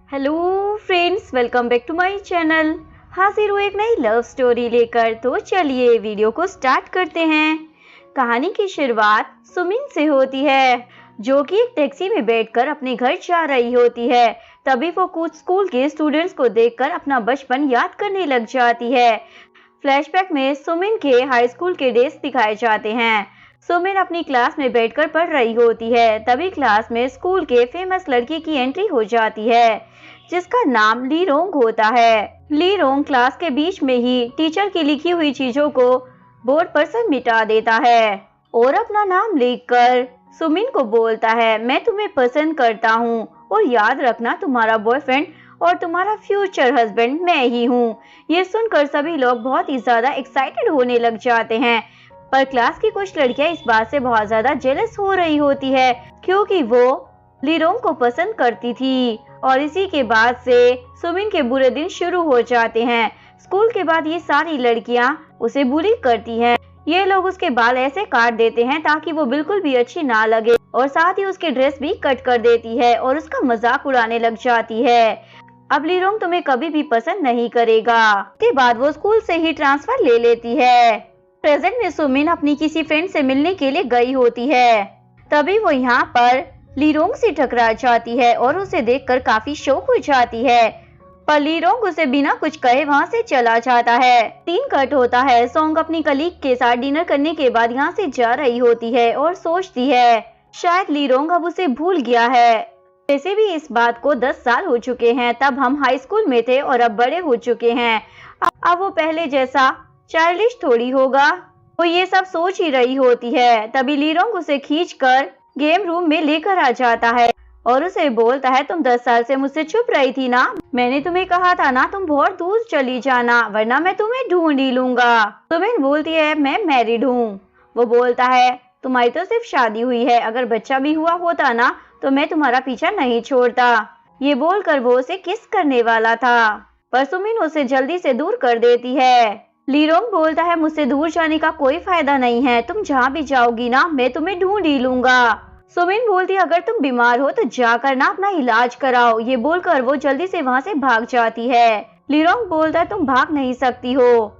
Hello friends, welcome back to my channel. हाजिर हूँ एक नई लव स्टोरी लेकर। तो चलिए वीडियो को स्टार्ट करते हैं। कहानी की शुरुआत सुमिन से होती है, जो कि एक टैक्सी में बैठकर अपने घर जा रही होती है। तभी वो कुछ स्कूल के स्टूडेंट्स को देखकर अपना बचपन याद करने लग जाती है। फ्लैशबैक में सुमिन के हाई स्कूल के डेज दिखाए जाते हैं। सुमिन अपनी क्लास में बैठकर पढ़ रही होती है। तभी क्लास में स्कूल के फेमस लड़की की एंट्री हो जाती है, जिसका नाम ली रोंग होता है। ली रोंग क्लास के बीच में ही टीचर की लिखी हुई चीजों को बोर्ड पर से मिटा देता है और अपना नाम लिखकर सुमिन को बोलता है, मैं तुम्हें पसंद करता हूँ और याद रखना, तुम्हारा बॉयफ्रेंड और तुम्हारा फ्यूचर हस्बैंड मैं ही हूँ। ये सुनकर सभी लोग बहुत ही ज्यादा एक्साइटेड होने लग जाते हैं, पर क्लास की कुछ लड़कियां इस बात से बहुत ज्यादा जेलस हो रही होती है, क्योंकि वो ली रोंग को पसंद करती थी। और इसी के बाद से सुमिन के बुरे दिन शुरू हो जाते हैं। स्कूल के बाद ये सारी लड़कियां उसे बुली करती हैं। ये लोग उसके बाल ऐसे काट देते हैं ताकि वो बिल्कुल भी अच्छी ना लगे, और साथ ही उसके ड्रेस भी कट कर देती है और उसका मजाक उड़ाने लग जाती है। अब ली रोंग तुम्हें कभी भी पसंद नहीं करेगा। इसके बाद वो स्कूल से ही ट्रांसफर ले लेती है। प्रेजेंट में सुमिन अपनी किसी फ्रेंड से मिलने के लिए गई होती है। तभी वो यहाँ पर ली रोंग से टकरा जाती है और उसे देखकर काफी शॉक हो जाती है, पर ली रोंग उसे बिना कुछ कहे वहाँ से चला जाता है। सीन कट होता है। सॉन्ग अपनी कलीग के साथ डिनर करने के बाद यहाँ से जा रही होती है और सोचती है शायद ली रोंग अब उसे भूल गया है। वैसे भी इस बात को 10 साल हो चुके हैं, तब हम हाई स्कूल में थे और अब बड़े हो चुके हैं। अब वो पहले जैसा चाइल्डिश थोड़ी होगा। वो ये सब सोच ही रही होती है। तभी ली रोंग उसे खींचकर गेम रूम में लेकर आ जाता है और उसे बोलता है, तुम 10 साल से मुझसे छुप रही थी ना, मैंने तुम्हें कहा था ना तुम बहुत दूर चली जाना, वरना मैं तुम्हें ढूंढ ही लूंगा। सुमिन बोलती है, मैं मैरिड हूँ। वो बोलता है, तुम्हारी तो सिर्फ शादी हुई है, अगर बच्चा भी हुआ होता ना तो मैं तुम्हारा पीछा नहीं छोड़ता। ये बोलकर वो उसे किस करने वाला था, पर सुमिन उसे जल्दी से दूर कर देती है। ली रोंग बोलता है, मुझसे दूर जाने का कोई फायदा नहीं है, तुम जहाँ भी जाओगी ना मैं तुम्हें ढूंढ ही लूंगा। सुमिन बोलती है, अगर तुम बीमार हो तो जाकर ना अपना इलाज कराओ। ये बोलकर वो जल्दी से वहाँ से भाग जाती है। ली रोंग बोलता है, तुम भाग नहीं सकती हो,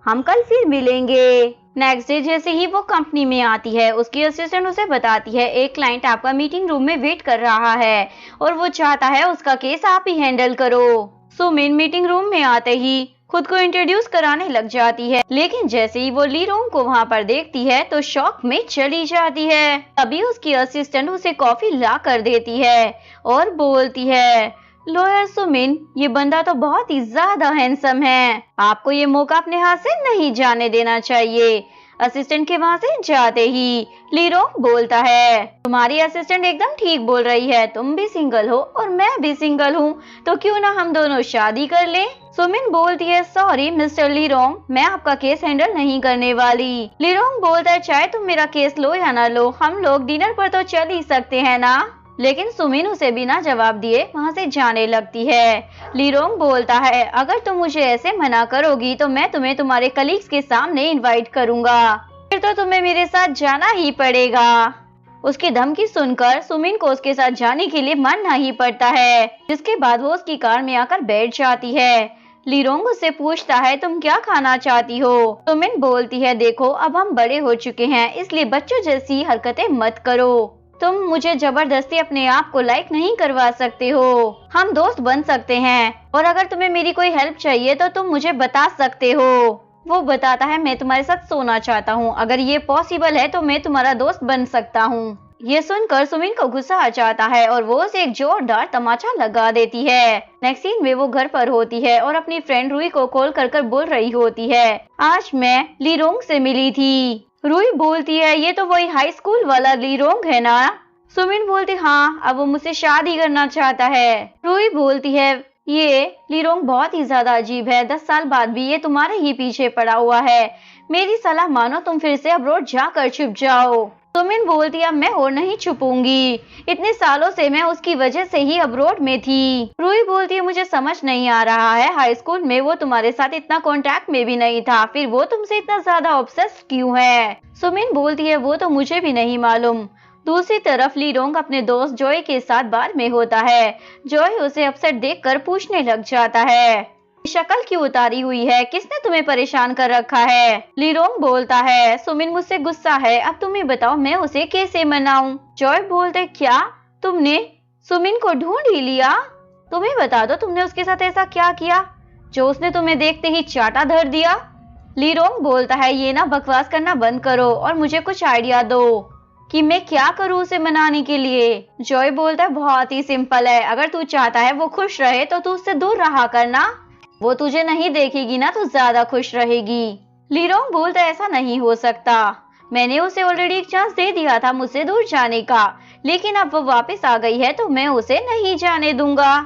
हम कल फिर मिलेंगे। नेक्स्ट डे जैसे ही वो कंपनी में आती है, उसकी असिस्टेंट उसे बताती है, एक क्लाइंट आपका मीटिंग रूम में वेट कर रहा है और वो चाहता है उसका केस आप ही हैंडल करो। सुमिन मीटिंग रूम में आते ही खुद को इंट्रोड्यूस कराने लग जाती है, लेकिन जैसे ही वो ली रोंग को वहाँ पर देखती है तो शॉक में चली जाती है। तभी उसकी असिस्टेंट उसे कॉफी ला कर देती है और बोलती है, लॉयर सुमिन, ये बंदा तो बहुत ही ज्यादा हैंडसम है, आपको ये मौका अपने हाथ से नहीं जाने देना चाहिए। असिस्टेंट के वहाँ से जाते ही ली रोंग बोलता है, तुम्हारी असिस्टेंट एकदम ठीक बोल रही है, तुम भी सिंगल हो और मैं भी सिंगल हूँ, तो क्यों ना हम दोनों शादी कर लें। सुमिन बोलती है, सॉरी मिस्टर ली रोंग, मैं आपका केस हैंडल नहीं करने वाली। ली रोंग बोलता है, चाहे तुम मेरा केस लो या ना लो, हम लोग डिनर पर तो चल ही सकते हैं ना। लेकिन सुमिन उसे बिना जवाब दिए वहाँ से जाने लगती है। ली रोंग बोलता है, अगर तुम मुझे ऐसे मना करोगी तो मैं तुम्हें तुम्हारे कलीग्स के सामने इनवाइट करूंगा, फिर तो तुम्हें मेरे साथ जाना ही पड़ेगा। उसकी धमकी सुनकर सुमिन को उसके साथ जाने के लिए मानना ही पड़ता है, जिसके बाद वो उसकी कार में आकर बैठ जाती है। ली रोंग उससे पूछता है, तुम क्या खाना चाहती हो। सुमिन बोलती है, देखो अब हम बड़े हो चुके हैं, इसलिए बच्चों जैसी हरकतें मत करो, तुम मुझे जबरदस्ती अपने आप को लाइक नहीं करवा सकते हो, हम दोस्त बन सकते हैं, और अगर तुम्हें मेरी कोई हेल्प चाहिए तो तुम मुझे बता सकते हो। वो बताता है, मैं तुम्हारे साथ सोना चाहता हूँ, अगर ये पॉसिबल है तो मैं तुम्हारा दोस्त बन सकता हूँ। ये सुनकर सुमिन को गुस्सा आ जाता है और वो उसे एक जोरदार तमाचा लगा देती है। नेक्स्ट सीन में वो घर पर होती है और अपनी फ्रेंड रूही को कॉल कर बोल रही होती है, आज मैं ली रोंग से मिली थी। रूही बोलती है, ये तो वही हाई स्कूल वाला ली रोंग है ना। सुमिन बोलती, हाँ, अब वो मुझसे शादी करना चाहता है। रूही बोलती है, ये ली रोंग बहुत ही ज्यादा अजीब है, 10 साल बाद भी ये तुम्हारे ही पीछे पड़ा हुआ है, मेरी सलाह मानो, तुम फिर से अब्रॉड जाकर छुप जाओ। सुमिन बोलती है, मैं और नहीं छुपूंगी, इतने सालों से मैं उसकी वजह से ही अब्रॉड में थी। रूही बोलती है, मुझे समझ नहीं आ रहा है, हाई स्कूल में वो तुम्हारे साथ इतना कांटेक्ट में भी नहीं था, फिर वो तुमसे इतना ज्यादा ऑब्सेस्ड क्यों है। सुमिन बोलती है, वो तो मुझे भी नहीं मालूम, दूसरी तरफ लीरोंग अपने दोस्त जॉय के साथ बार में होता है। जॉय उसे अपसेट देखकर पूछने लग जाता है, शक्ल क्यों उतारी हुई है, किसने तुम्हें परेशान कर रखा है? लीरोंग बोलता है, सुमिन मुझसे गुस्सा है, अब तुम्हें बताओ मैं उसे कैसे मनाऊं? जॉय बोलते, क्या तुमने सुमिन को ढूंढ ही लिया? तुम्हें बता दो तुमने उसके साथ ऐसा क्या किया जो उसने तुम्हें देखते ही चाटा धर दिया? लीरोंग बोलता है, ये ना बकवास करना बंद करो और मुझे कुछ आइडिया दो कि मैं क्या करूं उसे मनाने के लिए। जॉय बोलता है, बहुत ही सिंपल है, अगर तू चाहता है वो खुश रहे तो तू उससे दूर रहा करना, वो तुझे नहीं देखेगी ना तो ज्यादा खुश रहेगी। लीरोंग बोलता है, ऐसा नहीं हो सकता, मैंने उसे ऑलरेडी एक चांस दे दिया था मुझसे दूर जाने का, लेकिन अब वो वापस आ गई है तो मैं उसे नहीं जाने दूंगा।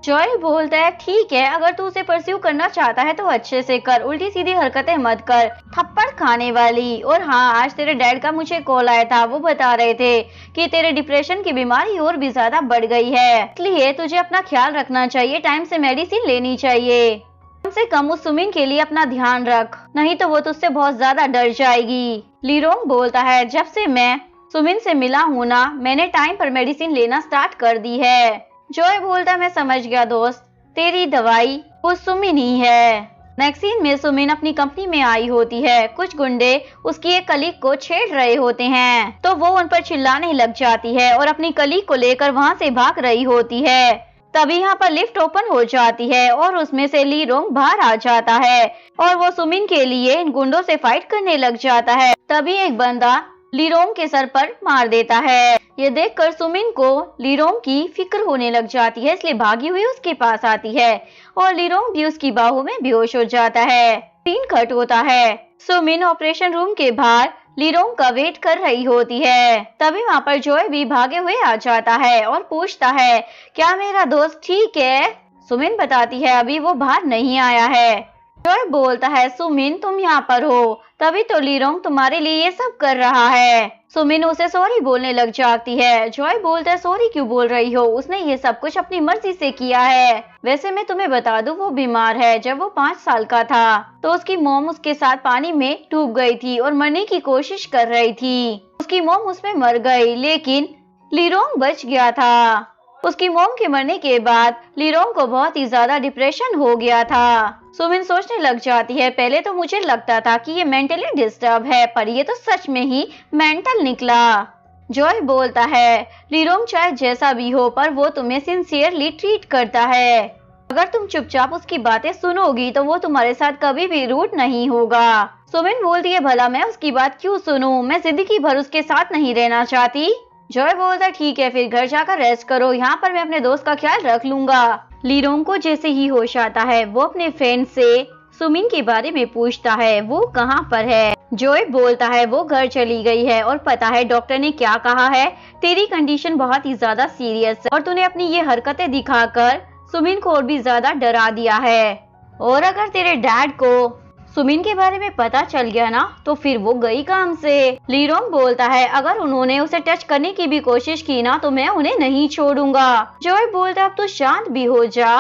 जॉय बोलता है, ठीक है, अगर तू उसे परस्यू करना चाहता है तो अच्छे से कर, उल्टी सीधी हरकतें मत कर, थप्पड़ खाने वाली। और हाँ, आज तेरे डैड का मुझे कॉल आया था, वो बता रहे थे कि तेरे डिप्रेशन की बीमारी और भी ज्यादा बढ़ गई है, इसलिए तुझे अपना ख्याल रखना चाहिए, टाइम से मेडिसिन लेनी चाहिए, कम से कम उस सुमिन के लिए अपना ध्यान रख, नहीं तो वो तुझसे बहुत ज्यादा डर जाएगी। लीरोंग बोलता है, जब से मैं सुमिन से मिला हूं ना, मैंने टाइम पर मेडिसिन लेना स्टार्ट कर दी है। जॉय बोलता है, मैं समझ गया दोस्त, तेरी दवाई वो सुमिन ही है। नेक्स्ट सीन में सुमिन अपनी कंपनी में आई होती है। कुछ गुंडे उसकी एक कलीग को छेड़ रहे होते हैं तो वो उन पर चिल्लाने लग जाती है और अपनी कलीग को लेकर वहां से भाग रही होती है। तभी यहाँ पर लिफ्ट ओपन हो जाती है और उसमें से लीरोंग बाहर आ जाता है और वो सुमिन के लिए इन गुंडों से फाइट करने लग जाता है। तभी एक बंदा लीरोंग के सर पर मार देता है। ये देखकर सुमिन को लीरोंग की फिक्र होने लग जाती है, इसलिए भागी हुई उसके पास आती है और लीरोंग भी उसकी बाहों में बेहोश हो जाता है। सीन कट होता है। सुमिन ऑपरेशन रूम के बाहर लीरोंग का वेट कर रही होती है। तभी वहाँ पर जॉय भी भागे हुए आ जाता है और पूछता है, क्या मेरा दोस्त ठीक है? सुमिन बताती है, अभी वो बाहर नहीं आया है। जॉय बोलता है, सुमिन तुम यहाँ पर हो, तभी तो लीरोंग तुम्हारे लिए ये सब कर रहा है। सुमिन उसे सॉरी बोलने लग जाती है। जॉय बोलता है, सॉरी क्यों बोल रही हो, उसने ये सब कुछ अपनी मर्जी से किया है। वैसे मैं तुम्हें बता दूं, वो बीमार है। जब वो 5 साल का था तो उसकी मॉम उसके साथ पानी में डूब गई थी और मरने की कोशिश कर रही थी। उसकी मॉम उसमें मर गई, लेकिन लीरोंग बच गया था। उसकी मॉम के मरने के बाद लीरोंग को बहुत ही ज्यादा डिप्रेशन हो गया था। सुमिन सोचने लग जाती है, पहले तो मुझे लगता था कि ये मेंटली डिस्टर्ब है, पर ये तो सच में ही मेंटल निकला। जॉय बोलता है, लीरोंग चाहे जैसा भी हो पर वो तुम्हें सिंसियरली ट्रीट करता है, अगर तुम चुपचाप उसकी बातें सुनोगी तो वो तुम्हारे साथ कभी भी रूड नहीं होगा। सुमिन बोलती है, भला मैं उसकी बात क्यों सुनूं, मैं जिंदगी भर उसके साथ नहीं रहना चाहती। जॉय बोलता है, ठीक है, फिर घर जाकर रेस्ट करो, यहाँ पर मैं अपने दोस्त का ख्याल रख लूंगा। लीरोंग को जैसे ही होश आता है वो अपने फ्रेंड से सुमिन के बारे में पूछता है, वो कहाँ पर है? जॉय बोलता है, वो घर चली गई है और पता है डॉक्टर ने क्या कहा है, तेरी कंडीशन बहुत ही ज्यादा सीरियस है और तूने अपनी ये हरकतें दिखाकर सुमिन को और भी ज्यादा डरा दिया है, और अगर तेरे डैड को सुमिन के बारे में पता चल गया ना तो फिर वो गई काम से। लीरोंग बोलता है, अगर उन्होंने उसे टच करने की भी कोशिश की ना तो मैं उन्हें नहीं छोड़ूंगा। जॉय बोलता है, अब तू शांत भी हो जा,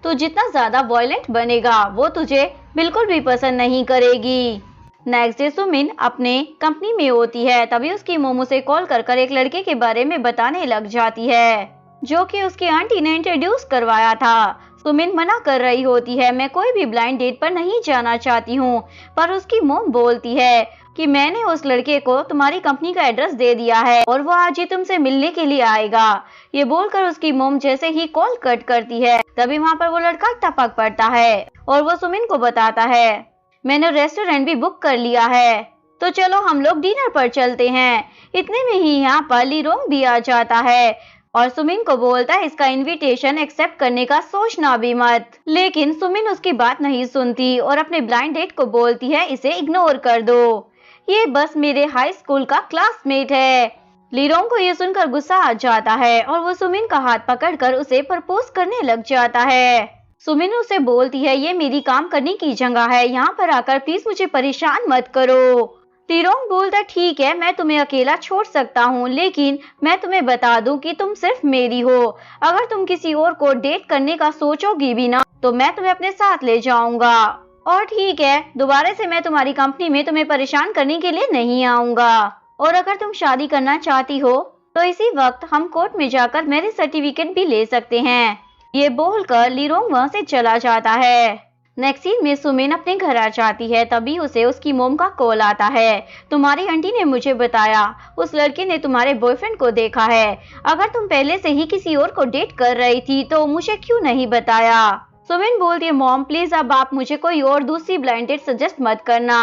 तू जितना ज्यादा वॉयलेंट बनेगा वो तुझे बिल्कुल भी पसंद नहीं करेगी। नेक्स्ट डे सुमिन अपने कंपनी में होती है। तभी उसकी मोमो से कॉल कर एक लड़के के बारे में बताने लग जाती है जो कि उसकी आंटी ने इंट्रोड्यूस करवाया था। सुमिन मना कर रही होती है, मैं कोई भी ब्लाइंड डेट पर नहीं जाना चाहती हूँ, पर उसकी मोम बोलती है कि मैंने उस लड़के को तुम्हारी कंपनी का एड्रेस दे दिया है और वो आज ही तुमसे मिलने के लिए आएगा। ये बोलकर उसकी मोम जैसे ही कॉल कट करती है तभी वहाँ पर वो लड़का टपक पड़ता है और वो सुमिन को बताता है, मैंने रेस्टोरेंट भी बुक कर लिया है, तो चलो हम लोग डिनर पर चलते हैं। इतने में ही यहाँ पर लीरोंग भी आ जाता है और सुमिन को बोलता है, इसका इनविटेशन एक्सेप्ट करने का सोचना भी मत। लेकिन सुमिन उसकी बात नहीं सुनती और अपने ब्लाइंड डेट को बोलती है, इसे इग्नोर कर दो, ये बस मेरे हाई स्कूल का क्लासमेट है। लीरोंग को ये सुनकर गुस्सा आ जाता है और वो सुमिन का हाथ पकड़कर उसे प्रपोज करने लग जाता है। सुमिन उसे बोलती है, ये मेरी काम करने की जगह है, यहाँ पर आकर प्लीज मुझे परेशान मत करो। लीरोंग बोलता, ठीक है, मैं तुम्हें अकेला छोड़ सकता हूँ, लेकिन मैं तुम्हें बता दूं कि तुम सिर्फ मेरी हो। अगर तुम किसी और को डेट करने का सोचोगी भी ना तो मैं तुम्हें अपने साथ ले जाऊंगा, और ठीक है, दोबारा से मैं तुम्हारी कंपनी में तुम्हें परेशान करने के लिए नहीं आऊंगा, और अगर तुम शादी करना चाहती हो तो इसी वक्त हम कोर्ट में जाकर मैरिज सर्टिफिकेट भी ले सकते हैं। ये बोलकर लीरोंग वहां से चला जाता है। नेक्स्ट सीन में सुमिन अपने घर आ जाती है, तभी उसे उसकी मोम का कॉल आता है। तुम्हारी आंटी ने मुझे बताया उस लड़के ने तुम्हारे बॉयफ्रेंड को देखा है। अगर तुम पहले से ही किसी और को डेट कर रही थी तो मुझे क्यों नहीं बताया। सुमिन बोलती है, मॉम प्लीज अब आप मुझे कोई और दूसरी ब्लाइंड डेट सजेस्ट मत करना।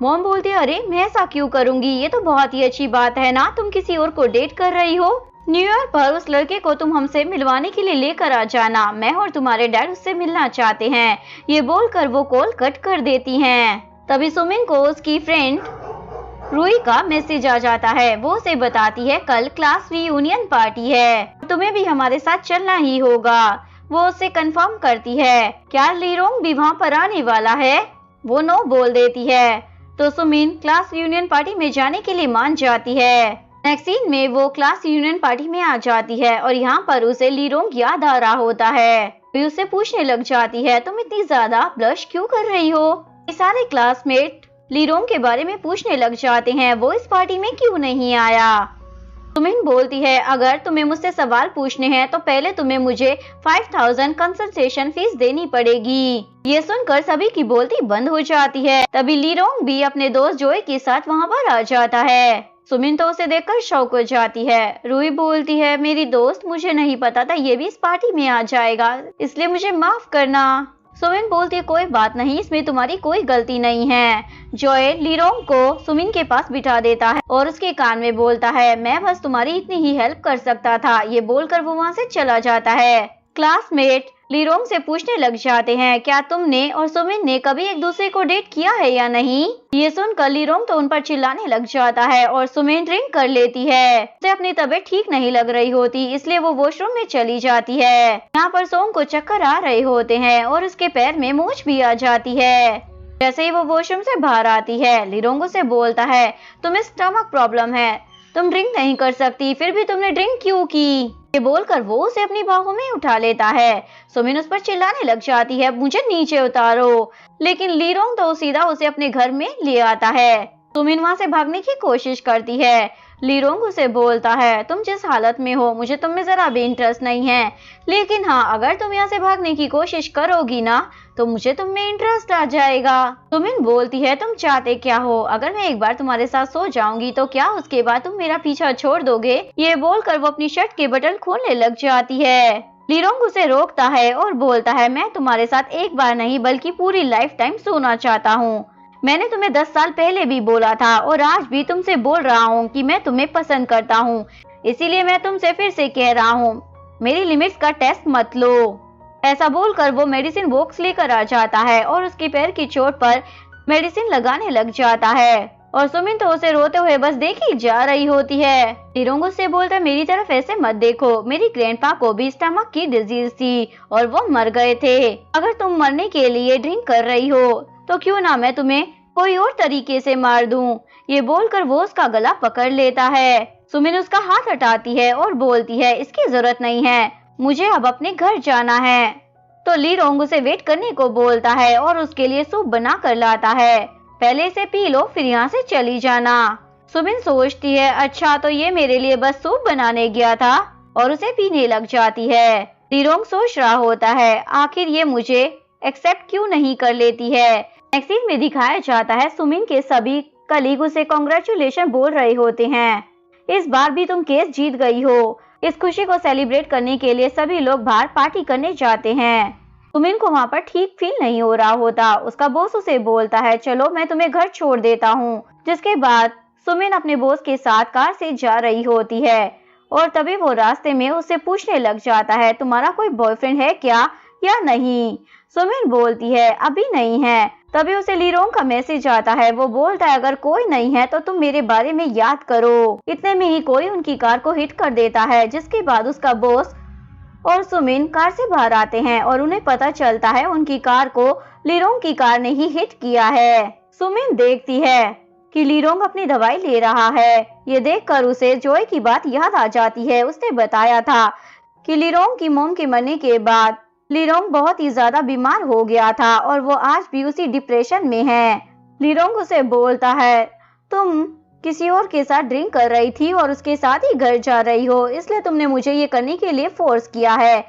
मॉम बोलती है, अरे मैं ऐसा क्यों करूंगी, ये तो बहुत ही अच्छी बात है ना, तुम किसी और को डेट कर रही हो। न्यू ईयर पर उस लड़के को तुम हमसे मिलवाने के लिए लेकर आ जाना, मैं और तुम्हारे डैड उससे मिलना चाहते हैं। ये बोलकर वो कॉल कट कर देती हैं। तभी सुमिन को उसकी फ्रेंड रूही का मैसेज आ जाता है। वो उसे बताती है कल क्लास रीयूनियन पार्टी है, तुम्हें भी हमारे साथ चलना ही होगा। वो उससे कंफर्म करती है क्या लीरोंग भी वहाँ पर आने वाला है। वो नो बोल देती है, तो सुमिन क्लास रीयूनियन पार्टी में जाने के लिए मान जाती है। नेक्स्ट सीन में वो क्लास यूनियन पार्टी में आ जाती है और यहाँ पर उसे लीरोंग याद आ रहा होता है। फिर उससे पूछने लग जाती है, तुम इतनी ज्यादा ब्लश क्यों कर रही हो। ये सारे क्लासमेट लीरोंग के बारे में पूछने लग जाते हैं, वो इस पार्टी में क्यों नहीं आया। सुमिन बोलती है, अगर तुम्हें मुझसे सवाल पूछने हैं तो पहले तुम्हें मुझे 5000 कंसल्टेशन फीस देनी पड़ेगी। ये सुनकर सभी की बोलती बंद हो जाती है। तभी लीरोंग भी अपने दोस्त जोई के साथ वहाँ पर आ जाता है। सुमिन तो उसे देखकर शॉक हो जाती है। रूही बोलती है, मेरी दोस्त, मुझे नहीं पता था ये भी इस पार्टी में आ जाएगा, इसलिए मुझे माफ करना। सुमिन बोलती है, कोई बात नहीं, इसमें तुम्हारी कोई गलती नहीं है। जॉय लीरोंग को सुमिन के पास बिठा देता है और उसके कान में बोलता है, मैं बस तुम्हारी इतनी ही हेल्प कर सकता था। ये बोलकर वो वहाँ से चला जाता है। क्लासमेट लीरोंग से पूछने लग जाते हैं, क्या तुमने और सुमिन ने कभी एक दूसरे को डेट किया है या नहीं। ये सुनकर लीरोंग तो उन पर चिल्लाने लग जाता है और सुमिन ड्रिंक कर लेती है। उसे अपनी तबीयत ठीक नहीं लग रही होती, इसलिए वो वॉशरूम में चली जाती है। यहाँ पर सोंग को चक्कर आ रहे होते हैं और उसके पैर में मूंछ भी आ जाती है। जैसे ही वो वॉशरूम से बाहर आती है, लीरोंग उसे बोलता है, तुम्हें स्टमक प्रॉब्लम है, तुम ड्रिंक नहीं कर सकती, फिर भी तुमने ड्रिंक क्यों की। ये बोलकर वो उसे अपनी बाहों में उठा लेता है। सुमिन उस पर चिल्लाने लग जाती है, मुझे नीचे उतारो, लेकिन लीरोंग तो सीधा उसे अपने घर में ले आता है। सुमिन वहाँ से भागने की कोशिश करती है। लीरोंग उसे बोलता है, तुम जिस हालत में हो मुझे तुम में जरा भी इंटरेस्ट नहीं है, लेकिन हाँ अगर तुम यहाँ से भागने की कोशिश करोगी ना तो मुझे तुम में इंटरेस्ट आ जाएगा। सुमिन बोलती है, तुम चाहते क्या हो, अगर मैं एक बार तुम्हारे साथ सो जाऊंगी तो क्या उसके बाद तुम मेरा पीछा छोड़ दोगे। ये बोलकर वो अपनी शर्ट के बटन खोलने लग जाती है। लीरोंग उसे रोकता है और बोलता है, मैं तुम्हारे साथ एक बार नहीं बल्कि पूरी लाइफ टाइम सोना चाहता हूँ। मैंने तुम्हें 10 साल पहले भी बोला था और आज भी तुमसे बोल रहा हूँ कि मैं तुम्हें पसंद करता हूँ, इसीलिए मैं तुमसे फिर से कह रहा हूँ, मेरी लिमिट्स का टेस्ट मत लो। ऐसा बोलकर वो मेडिसिन बॉक्स लेकर आ जाता है और उसके पैर की चोट पर मेडिसिन लगाने लग जाता है और सुमिन तो उसे रोते हुए बस देखी जा रही होती है। लीरोंग उससे बोलता है, मेरी तरफ ऐसे मत देखो, मेरी ग्रैंडपा को भी स्टमक की डिजीज थी और वो मर गए थे। अगर तुम मरने के लिए ड्रिंक कर रही हो तो क्यों ना मैं तुम्हें कोई और तरीके से मार दूं। ये बोलकर वो उसका गला पकड़ लेता है। सुमिन उसका हाथ हटाती है और बोलती है, इसकी जरूरत नहीं है, मुझे अब अपने घर जाना है। तो लीरोंग उसे वेट करने को बोलता है और उसके लिए सूप बना कर लाता है। पहले से पी लो फिर यहाँ से चली जाना। सुमिन सोचती है, अच्छा तो ये मेरे लिए बस सूप बनाने गया था, और उसे पीने लग जाती है। लीरोंग सोच रहा होता है, आखिर ये मुझे एक्सेप्ट क्यों नहीं कर लेती है। नेक्स्ट सीन में दिखाया जाता है, सुमिन के सभी कलीग उसे कांग्रेचुलेशन बोल रहे होते हैं, इस बार भी तुम केस जीत गई हो। इस खुशी को सेलिब्रेट करने के लिए सभी लोग बाहर पार्टी करने जाते हैं। सुमिन को वहाँ पर ठीक फील नहीं हो रहा होता। उसका बॉस उसे बोलता है, चलो मैं तुम्हें घर छोड़ देता हूँ। जिसके बाद सुमिन अपने बॉस के साथ कार से जा रही होती है और तभी वो रास्ते में उससे पूछने लग जाता है, तुम्हारा कोई बॉयफ्रेंड है क्या या नहीं। सुमिन बोलती है, अभी नहीं है। तभी उसे लीरोंग का मैसेज आता है। वो बोलता है, अगर कोई नहीं है तो तुम मेरे बारे में याद करो। इतने में ही कोई उनकी कार को हिट कर देता है, जिसके बाद उसका बॉस और सुमिन कार से बाहर आते हैं और उन्हें पता चलता है उनकी कार को लीरोंग की कार ने ही हिट किया है। सुमिन देखती है कि लीरोंग अपनी दवाई ले रहा है। ये देखकर उसे जॉय की बात याद आ जाती है। उसने बताया था कि लीरोंग की मॉम के मरने के बाद लीरोंग बहुत ही ज्यादा बीमार हो गया था और वो आज भी उसी डिप्रेशन में है। लीरोंग उसे बोलता है, तुम किसी और के साथ ड्रिंक कर रही थी और उसके साथ ही घर जा रही हो, इसलिए तुमने मुझे ये करने के लिए फोर्स किया है।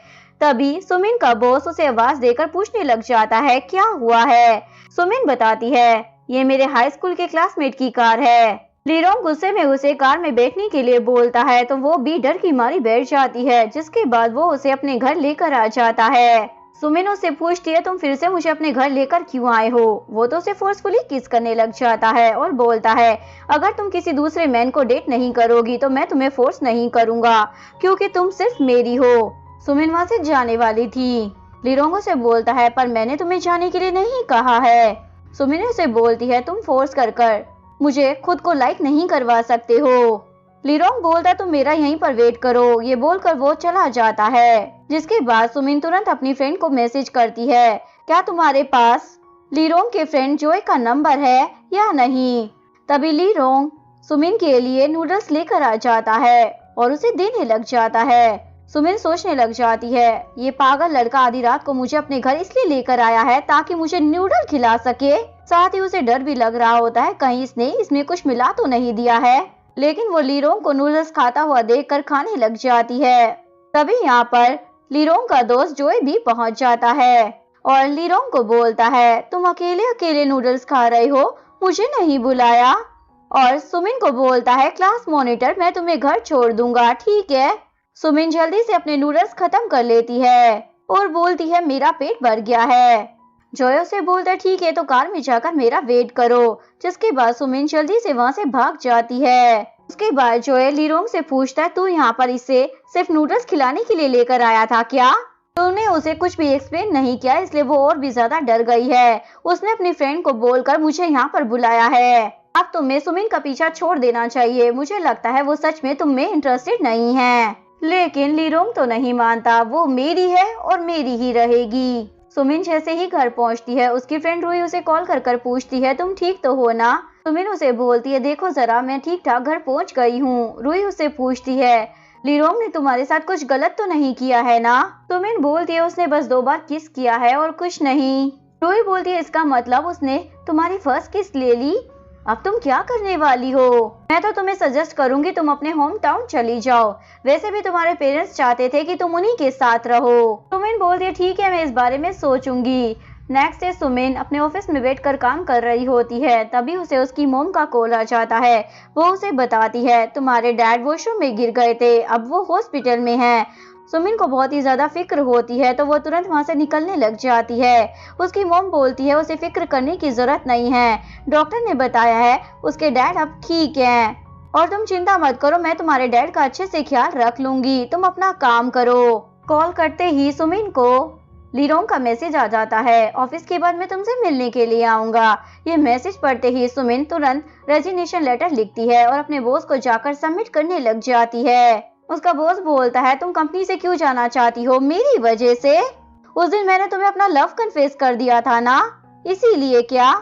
तभी सुमिन का बॉस उसे आवाज देकर पूछने लग जाता है क्या हुआ है। सुमिन बताती है ये मेरे हाई स्कूल के क्लासमेट की कार है। लीरोंग गुस्से में उसे कार में बैठने के लिए बोलता है तो वो भी डर की मारी बैठ जाती है, जिसके बाद वो उसे अपने घर लेकर आ जाता है। सुमिन उससे पूछती है तुम फिर से मुझे अपने घर लेकर क्यों आए हो। वो तो उसे फोर्सफुली किस करने लग जाता है और बोलता है अगर तुम किसी दूसरे मैन को डेट नहीं करोगी तो मैं तुम्हें फोर्स नहीं करूंगा, क्योंकि तुम सिर्फ मेरी हो। सुमिन वहां से जाने वाली थी। लीरोंग से बोलता है पर मैंने तुम्हें जाने के लिए नहीं कहा है। सुमिन उसे बोलती है तुम फोर्स कर मुझे खुद को लाइक नहीं करवा सकते हो। लीरोंग बोलता है तुम मेरा यहीं पर वेट करो। ये बोलकर वो चला जाता है, जिसके बाद सुमिन तुरंत अपनी फ्रेंड को मैसेज करती है क्या तुम्हारे पास लीरोंग के फ्रेंड जोय का नंबर है या नहीं। तभी लीरोंग सुमिन के लिए नूडल्स लेकर आ जाता है और उसे देने लग जाता है। सुमिन सोचने लग जाती है ये पागल लड़का आधी रात को मुझे अपने घर इसलिए लेकर आया है ताकि मुझे नूडल खिला सके। साथ ही उसे डर भी लग रहा होता है कहीं इसने इसमें कुछ मिला तो नहीं दिया है, लेकिन वो लीरोंग को नूडल्स खाता हुआ देखकर खाने लग जाती है। तभी यहाँ पर लीरोंग का दोस्त जोय भी पहुँच जाता है और लीरोंग को बोलता है तुम अकेले अकेले नूडल्स खा रहे हो, मुझे नहीं बुलाया। और सुमिन को बोलता है क्लास मॉनिटर मैं तुम्हें घर छोड़ दूंगा, ठीक है। सुमिन जल्दी से अपने नूडल्स खत्म कर लेती है और बोलती है मेरा पेट भर गया है। जोय से बोलता है ठीक है तो कार में जाकर मेरा वेट करो, जिसके बाद सुमिन जल्दी से वहां से भाग जाती है। उसके बाद जोय लीरोंग से पूछता है तू यहाँ पर इसे सिर्फ नूडल्स खिलाने के लिए लेकर आया था क्या। तो उन्हें उसे कुछ भी एक्सप्लेन नहीं किया, इसलिए वो और भी ज्यादा डर गई है। उसने अपनी फ्रेंड को बोलकर मुझे यहाँ पर बुलाया है, अब तुम्हें सुमिन का पीछा छोड़ देना चाहिए, मुझे लगता है वो सच में तुम में इंटरेस्टेड नहीं है। लेकिन लीरोंग तो नहीं मानता, वो मेरी है और मेरी ही रहेगी। सुमिन जैसे ही घर पहुंचती है उसकी फ्रेंड रूही उसे कॉल कर पूछती है तुम ठीक तो हो ना। सुमिन उसे बोलती है देखो जरा मैं ठीक ठाक घर पहुंच गई हूँ। रूही उससे पूछती है लीरोंग ने तुम्हारे साथ कुछ गलत तो नहीं किया है ना। सुमिन बोलती है उसने बस 2 बार किस किया है और कुछ नहीं। रूही बोलती है इसका मतलब उसने तुम्हारी फर्स्ट किस ले ली, अब तुम क्या करने वाली हो। मैं तो तुम्हें सजेस्ट करूंगी तुम अपने होम टाउन चली जाओ, वैसे भी तुम्हारे पेरेंट्स चाहते थे कि तुम उन्हीं के साथ रहो। सुमिन बोलती है ठीक है मैं इस बारे में सोचूंगी। नेक्स्ट डे सुमिन अपने ऑफिस में बैठकर काम कर रही होती है, तभी उसे उसकी मॉम का कॉल आ जाता है। वो उसे बताती है तुम्हारे डैड वॉशरूम में गिर गए थे, अब वो हॉस्पिटल में हैं। सुमिन को बहुत ही ज्यादा फिक्र होती है तो वो तुरंत वहां से निकलने लग जाती है। उसकी मॉम बोलती है उसे फिक्र करने की जरूरत नहीं है, डॉक्टर ने बताया है उसके डैड अब ठीक हैं और तुम चिंता मत करो, मैं तुम्हारे डैड का अच्छे से ख्याल रख लूंगी, तुम अपना काम करो। कॉल करते ही सुमिन को लीरोंग का मैसेज आ जाता है ऑफिस के बाद मैं तुमसे मिलने के लिए आऊंगा। ये मैसेज पढ़ते ही सुमिन तुरंत रेजिग्नेशन लेटर लिखती है और अपने बॉस को जाकर सबमिट करने लग जाती है। उसका बॉस बोलता है तुम कंपनी से क्यों जाना चाहती हो, मेरी वजह से। उस दिन मैंने तुम्हें अपना लव कन्फेस कर दिया था ना, इसीलिए क्या।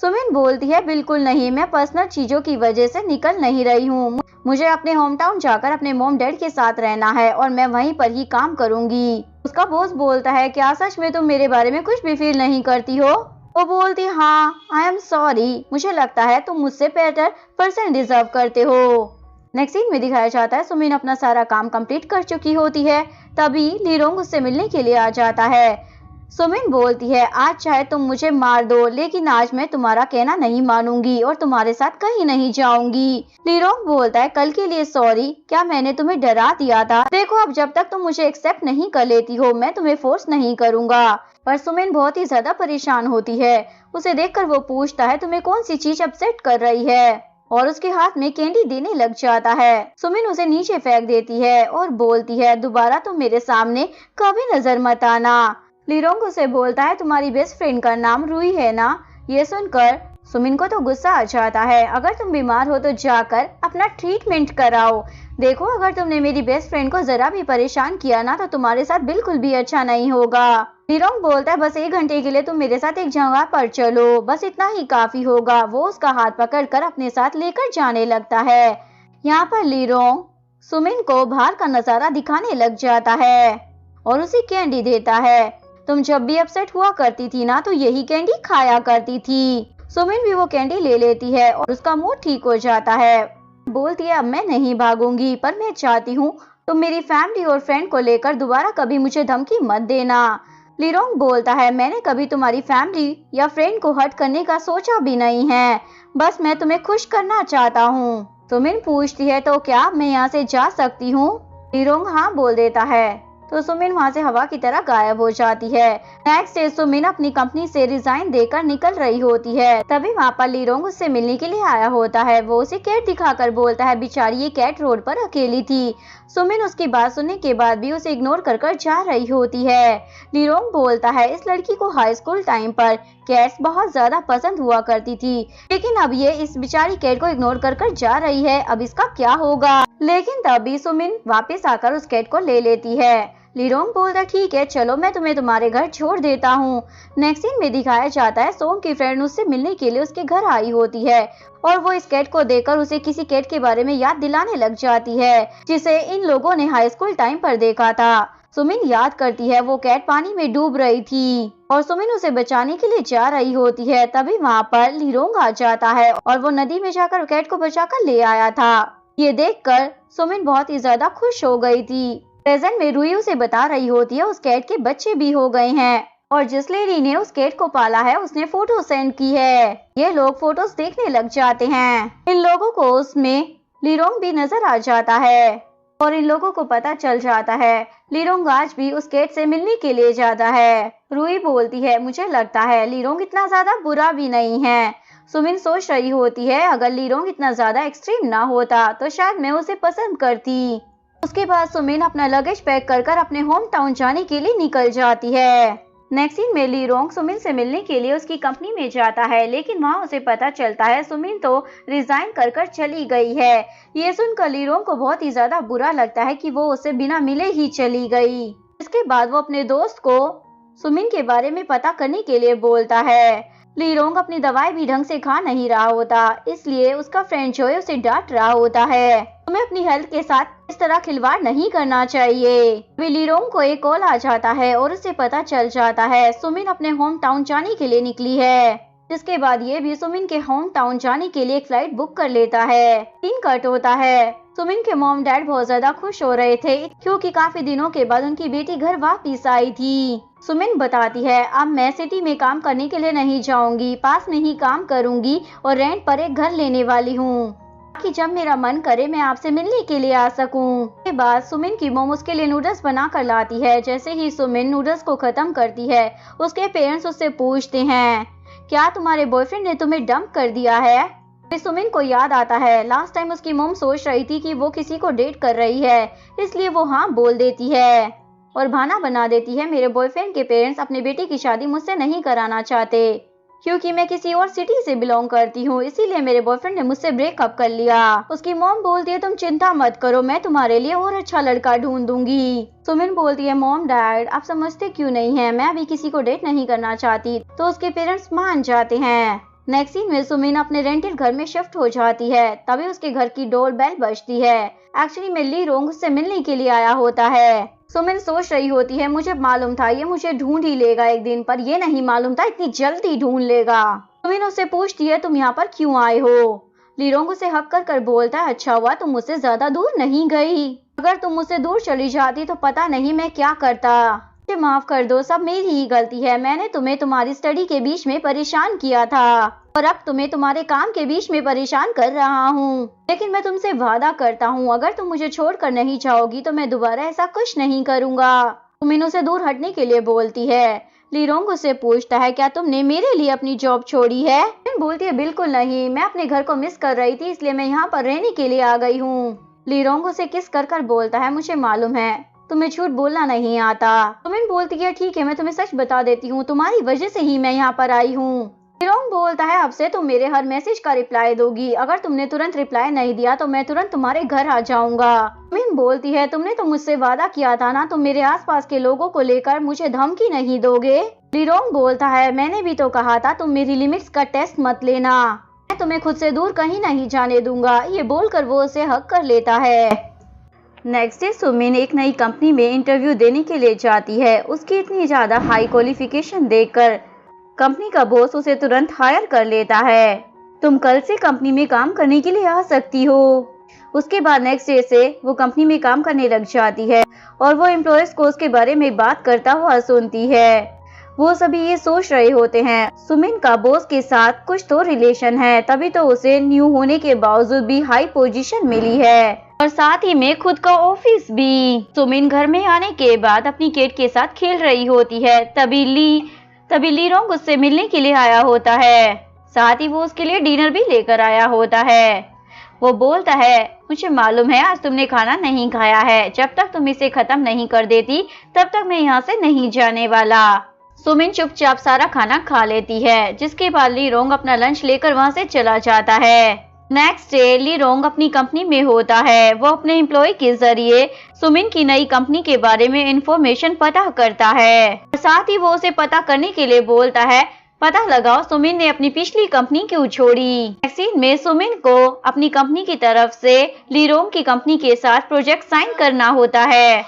सुमिन बोलती है बिल्कुल नहीं, मैं पर्सनल चीजों की वजह से निकल नहीं रही हूँ, मुझे अपने होम टाउन जाकर अपने मॉम डैड के साथ रहना है और मैं वहीं पर ही काम करूंगी। उसका बॉस बोलता है क्या सच में तुम मेरे बारे में कुछ भी फील नहीं करती हो। वो बोलती हाँ आई एम सॉरी, मुझे लगता है तुम मुझसे बेटर पर्सन डिजर्व करते हो। नेक्स्ट सीन में दिखाया जाता है सुमिन अपना सारा काम कंप्लीट कर चुकी होती है, तभी लीरोंग उससे मिलने के लिए आ जाता है। सुमिन बोलती है आज चाहे तुम मुझे मार दो लेकिन आज मैं तुम्हारा कहना नहीं मानूंगी और तुम्हारे साथ कहीं नहीं जाऊंगी। लीरोंग बोलता है कल के लिए सॉरी, क्या मैंने तुम्हें डरा दिया था। देखो अब जब तक तुम मुझे एक्सेप्ट नहीं कर लेती हो मैं तुम्हें फोर्स नहीं करूंगा। पर सुमिन बहुत ही ज्यादा परेशान होती है। उसे देखकर वो पूछता है तुम्हें कौन सी चीज अपसेट कर रही है और उसके हाथ में कैंडी देने लग जाता है। सुमिन उसे नीचे फेंक देती है और बोलती है दोबारा तुम मेरे सामने कभी नजर मत आना। लीरोंग उसे बोलता है तुम्हारी बेस्ट फ्रेंड का नाम रूही है ना। ये सुनकर सुमिन को तो गुस्सा आ जाता है, अगर तुम बीमार हो तो जाकर अपना ट्रीटमेंट कराओ। देखो अगर तुमने मेरी बेस्ट फ्रेंड को जरा भी परेशान किया ना तो तुम्हारे साथ बिल्कुल भी अच्छा नहीं होगा। लीरोंग बोलता है बस 1 घंटे के लिए तुम मेरे साथ एक जगह पर चलो, बस इतना ही काफी होगा। वो उसका हाथ पकड़कर अपने साथ लेकर जाने लगता है। यहाँ पर लीरोंग सुमिन को बाहर का नजारा दिखाने लग जाता है और उसे कैंडी देता है। तुम जब भी अपसेट हुआ करती थी ना तो यही कैंडी खाया करती थी। सुमिन भी वो कैंडी ले लेती है और उसका मूड ठीक हो जाता है। बोलती है अब मैं नहीं भागूंगी, पर मैं चाहती हूँ तुम मेरी फैमिली और फ्रेंड को लेकर दोबारा कभी मुझे धमकी मत देना। लीरोंग बोलता है मैंने कभी तुम्हारी फैमिली या फ्रेंड को हर्ट करने का सोचा भी नहीं है, बस मैं तुम्हें खुश करना चाहता हूँ। सुमिन पूछती है तो क्या मैं यहाँ से जा सकती हूँ? लीरोंग हाँ बोल देता है। तो सुमिन वहाँ से हवा की तरह गायब हो जाती है। नेक्स्ट डे सुमिन अपनी कंपनी से रिजाइन देकर निकल रही होती है। तभी वहाँ पर लीरोंग उससे मिलने के लिए आया होता है। वो उसे कैट दिखाकर बोलता है बेचारी ये कैट रोड पर अकेली थी। सुमिन उसकी बात सुनने के बाद भी उसे इग्नोर कर जा रही होती है। लीरोंग बोलता है इस लड़की को हाई स्कूल टाइम पर कैट्स बहुत ज्यादा पसंद हुआ करती थी, लेकिन अब ये इस बेचारी कैट को इग्नोर कर जा रही है, अब इसका क्या होगा? लेकिन तभी सुमिन वापस आकर उस कैट को ले लेती है। लीरोंग बोलता ठीक है चलो मैं तुम्हें तुम्हारे घर छोड़ देता हूँ। नेक्स्ट सीन में दिखाया जाता है सोंग की फ्रेंड उससे मिलने के लिए उसके घर आई होती है और वो इस कैट को देखकर उसे किसी कैट के बारे में याद दिलाने लग जाती है जिसे इन लोगों ने हाई स्कूल टाइम पर देखा था। सुमिन याद करती है वो कैट पानी में डूब रही थी और सुमिन उसे बचाने के लिए जा रही होती है। तभी वहाँ पर लीरोंग आ जाता है और वो नदी में जाकर कैट को बचाकर ले आया था। ये देखकर सुमिन बहुत ही ज्यादा खुश हो गई थी। प्रेजेंट में रूही उसे बता रही होती है उस कैट के बच्चे भी हो गए हैं और जिस लेडी ने उस कैट को पाला है उसने फोटो सेंड की है। ये लोग फोटोज देखने लग जाते हैं। इन लोगों को उसमें लीरोंग भी नजर आ जाता है और इन लोगों को पता चल जाता है लीरोंग आज भी उस कैट से मिलने के लिए जाता है। रूही बोलती है मुझे लगता है लीरोंग इतना ज्यादा बुरा भी नहीं है। सुमिन सोच रही होती है अगर लीरोंग इतना ज्यादा एक्सट्रीम ना होता तो शायद मैं उसे पसंद करती। उसके बाद सुमिन अपना लगेज पैक कर अपने होम टाउन जाने के लिए निकल जाती है। नेक्स्ट सीन में लीरोंग सुमिन से मिलने के लिए उसकी कंपनी में जाता है, लेकिन वहाँ उसे पता चलता है सुमिन तो रिजाइन कर चली गई है। ये सुनकर लीरोंग को बहुत ही ज्यादा बुरा लगता है कि वो उससे बिना मिले ही चली गई। इसके बाद वो अपने दोस्त को सुमिन के बारे में पता करने के लिए बोलता है। लीरोंग अपनी दवाई भी ढंग से खा नहीं रहा होता, इसलिए उसका फ्रेंड जो है उसे डांट रहा होता है तुम्हें अपनी हेल्थ के साथ इस तरह खिलवाड़ नहीं करना चाहिए। अभी लीरोंग को एक कॉल आ जाता है और उसे पता चल जाता है सुमिन अपने होम टाउन जाने के लिए निकली है। जिसके बाद ये भी सुमिन के होम टाउन जाने के लिए एक फ्लाइट बुक कर लेता है। सीन कट होता है। सुमिन के मॉम डैड बहुत ज्यादा खुश हो रहे थे क्योंकि काफी दिनों के बाद उनकी बेटी घर वापिस आई थी। सुमिन बताती है अब मैं सिटी में काम करने के लिए नहीं जाऊंगी, पास में ही काम करूंगी और रेंट पर एक घर लेने वाली हूँ कि जब मेरा मन करे मैं आपसे मिलने के लिए आ सकूं। के बाद सुमिन की मॉम उसके लिए नूडल्स बना कर लाती है। जैसे ही सुमिन नूडल्स को खत्म करती है उसके पेरेंट्स उससे पूछते हैं क्या तुम्हारे बॉयफ्रेंड ने तुम्हें डंप कर दिया है? सुमिन को याद आता है लास्ट टाइम उसकी मॉम सोच रही थी कि वो किसी को डेट कर रही है, इसलिए वो हाँ बोल देती है और बहाना बना देती है मेरे बॉयफ्रेंड के पेरेंट्स अपनी बेटी की शादी मुझसे नहीं कराना चाहते क्योंकि मैं किसी और सिटी से बिलोंग करती हूँ, इसीलिए मेरे बॉयफ्रेंड ने मुझसे ब्रेकअप कर लिया। उसकी मॉम बोलती है तुम चिंता मत करो, मैं तुम्हारे लिए और अच्छा लड़का ढूंढ दूंगी। सुमिन बोलती है मॉम डैड आप समझते क्यों नहीं है, मैं अभी किसी को डेट नहीं करना चाहती। तो उसके पेरेंट्स मान जाते हैं। नेक्स्ट सीन में सुमिन अपने रेंटेड घर में शिफ्ट हो जाती है। तभी उसके घर की डोर बेल बजती है। एक्चुअली में लीरोंग उससे मिलने के लिए आया होता है। सुमिन सोच रही होती है मुझे मालूम था ये मुझे ढूंढ ही लेगा एक दिन, पर ये नहीं मालूम था इतनी जल्दी ढूंढ लेगा। सुमिन उससे पूछती है तुम यहाँ पर क्यों आए हो? लीरोंग उसे हक कर बोलता है अच्छा हुआ तुम मुझसे ज्यादा दूर नहीं गई, अगर तुम मुझसे दूर चली जाती तो पता नहीं मैं क्या करता। मुझे माफ कर दो, सब मेरी ही गलती है, मैंने तुम्हें तुम्हारी स्टडी के बीच में परेशान किया था और अब तुम्हें तुम्हारे काम के बीच में परेशान कर रहा हूँ। लेकिन मैं तुमसे वादा करता हूँ अगर तुम मुझे छोड़कर नहीं जाओगी तो मैं दोबारा ऐसा कुछ नहीं करूँगा। सुमिन उसे दूर हटने के लिए बोलती है। लीरोंग उससे पूछता है क्या तुमने मेरे लिए अपनी जॉब छोड़ी है? बोलती है बिल्कुल नहीं, मैं अपने घर को मिस कर रही थी इसलिए मैं यहाँ पर रहने के लिए आ गई हूँ। लीरोंग उसे किस कर बोलता है मुझे मालूम है तुम्हें झूठ बोलना नहीं आता। सुमिन बोलती है ठीक है मैं तुम्हें सच बता देती हूँ, तुम्हारी वजह से ही मैं यहाँ पर आई हूँ। लीरोंग बोलता है अब से तुम मेरे हर मैसेज का रिप्लाई दोगी, अगर तुमने तुरंत रिप्लाई नहीं दिया तो मैं तुरंत तुम्हारे घर आ जाऊंगा। सुमिन बोलती है तुमने तो मुझसे वादा किया था ना, तुम मेरे आसपास के लोगों को लेकर मुझे धमकी नहीं दोगे। लीरोंग बोलता है मैंने भी तो कहा था तुम मेरी लिमिट्स का टेस्ट मत लेना, मैं तुम्हें खुद से दूर कहीं नहीं जाने दूंगा। ये बोलकर वो उसे हक कर लेता है। नेक्स्ट डे सुमिन एक नई कंपनी में इंटरव्यू देने के लिए जाती है। उसकी इतनी ज़्यादा हाई क्वालिफिकेशन देखकर कंपनी का बॉस उसे तुरंत हायर कर लेता है। तुम कल से कंपनी में काम करने के लिए आ सकती हो। उसके बाद नेक्स्ट डे से वो कंपनी में काम करने लग जाती है और वो एम्प्लॉयज को उसके बारे में बात करता हुआ सुनती है। वो सभी ये सोच रहे होते हैं सुमिन का बॉस के साथ कुछ तो रिलेशन है, तभी तो उसे न्यू होने के बावजूद भी हाई पोजीशन मिली है और साथ ही में खुद का ऑफिस भी। सुमिन घर में आने के बाद अपनी केट के साथ खेल रही होती है। तभी ली रोंग उससे मिलने के लिए आया होता है। साथ ही वो उसके लिए डिनर भी लेकर आया होता है। वो बोलता है, मुझे मालूम है आज तुमने खाना नहीं खाया है, जब तक तुम इसे खत्म नहीं कर देती तब तक मैं यहाँ से नहीं जाने वाला। सुमिन चुपचाप सारा खाना खा लेती है, जिसके बाद ली रोंग अपना लंच लेकर वहाँ से चला जाता है। नेक्स्ट डे ली रोंग अपनी कंपनी में होता है। वो अपने एम्प्लॉय के जरिए सुमिन की नई कंपनी के बारे में इंफॉर्मेशन पता करता है और साथ ही वो उसे पता करने के लिए बोलता है पता लगाओ सुमिन ने अपनी पिछली कंपनी क्यों छोड़ी। नेक्स्ट सीन में सुमिन को अपनी कंपनी की तरफ से ली रोंग की कंपनी के साथ प्रोजेक्ट साइन करना होता है,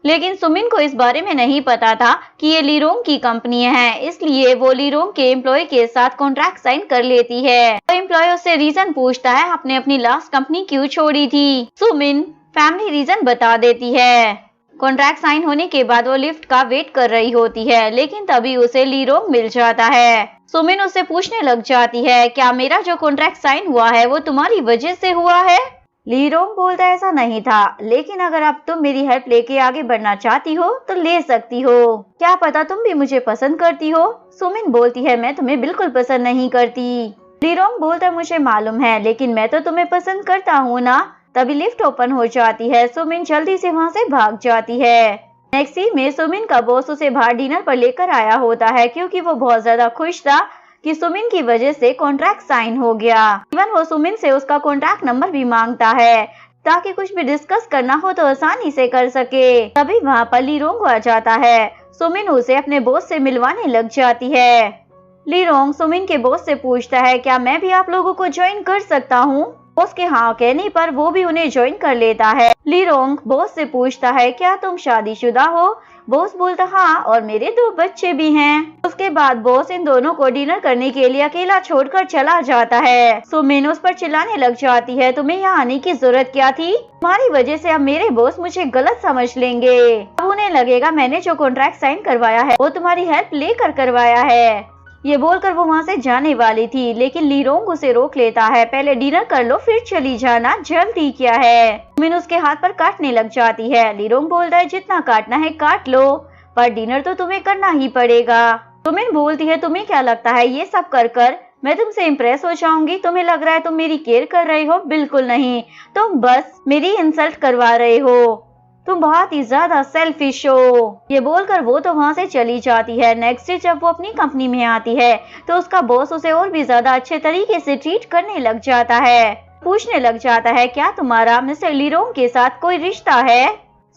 लेकिन सुमिन को इस बारे में नहीं पता था कि ये ली रोंग की कंपनी है, इसलिए वो ली रोंग के एम्प्लॉय के साथ कॉन्ट्रैक्ट साइन कर लेती है। तो एम्प्लॉय उससे रीजन पूछता है आपने अपनी लास्ट कंपनी क्यों छोड़ी थी। सुमिन फैमिली रीजन बता देती है। कॉन्ट्रैक्ट साइन होने के बाद वो लिफ्ट का वेट कर रही होती है, लेकिन तभी उसे ली रोंग मिल जाता है। सुमिन उससे पूछने लग जाती है क्या मेरा जो कॉन्ट्रैक्ट साइन हुआ है वो तुम्हारी वजह से हुआ है। ली रोंग बोलता ऐसा नहीं था, लेकिन अगर अब तुम मेरी हेल्प लेके आगे बढ़ना चाहती हो तो ले सकती हो, क्या पता तुम भी मुझे पसंद करती हो। सुमिन बोलती है मैं तुम्हें बिल्कुल पसंद नहीं करती। ली रोंग बोलता मुझे मालूम है, लेकिन मैं तो तुम्हें पसंद करता हूँ ना। तभी लिफ्ट ओपन हो जाती है। सुमिन जल्दी से वहाँ से भाग जाती है। नेक्स्ट सीन में सुमिन का बॉस उसे बाहर डिनर पर लेकर आया होता है, क्योंकि वो बहुत ज्यादा खुश था कि सुमिन की वजह से कॉन्ट्रैक्ट साइन हो गया। इवन वो सुमिन से उसका कॉन्टैक्ट नंबर भी मांगता है ताकि कुछ भी डिस्कस करना हो तो आसानी से कर सके। तभी वहाँ पर ली रोंग आ जाता है। सुमिन उसे अपने बॉस से मिलवाने लग जाती है। ली रोंग सुमिन के बॉस से पूछता है क्या मैं भी आप लोगों को ज्वाइन कर सकता हूँ। बॉस के हाँ कहने पर वो भी उन्हें ज्वाइन कर लेता है। ली रोंग बॉस से पूछता है क्या तुम शादीशुदा हो। बॉस बोलता हाँ और मेरे 2 बच्चे भी हैं। उसके बाद बॉस इन दोनों को डिनर करने के लिए अकेला छोड़कर चला जाता है। सुमिन उस पर चिल्लाने लग जाती है तुम्हें यहाँ आने की जरूरत क्या थी, तुम्हारी वजह से अब मेरे बॉस मुझे गलत समझ लेंगे। अब उन्हें लगेगा मैंने जो कॉन्ट्रैक्ट साइन करवाया है वो तुम्हारी हेल्प लेकर करवाया है। ये बोलकर वो वहाँ से जाने वाली थी, लेकिन ली रोंग उसे रोक लेता है। पहले डिनर कर लो फिर चली जाना, जल्दी क्या है। सुमिन उसके हाथ पर काटने लग जाती है। ली रोंग बोलता है जितना काटना है काट लो, पर डिनर तो तुम्हें करना ही पड़ेगा। सुमिन बोलती है तुम्हें क्या लगता है ये सब कर मैं तुमसे इम्प्रेस हो जाऊंगी। तुम्हें लग रहा है तुम मेरी केयर कर रहे हो, बिल्कुल नहीं, तुम बस मेरी इंसल्ट करवा रहे हो। तुम बहुत ही ज्यादा सेल्फिश हो। ये बोलकर वो तो वहाँ से चली जाती है। नेक्स्ट डे जब वो अपनी कंपनी में आती है तो उसका बॉस उसे और भी ज्यादा अच्छे तरीके से ट्रीट करने लग जाता है। पूछने लग जाता है क्या तुम्हारा मिस्टर ली रोंग के साथ कोई रिश्ता है।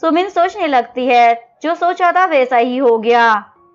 सुमिन सोचने लगती है जो सोचा था वैसा ही हो गया,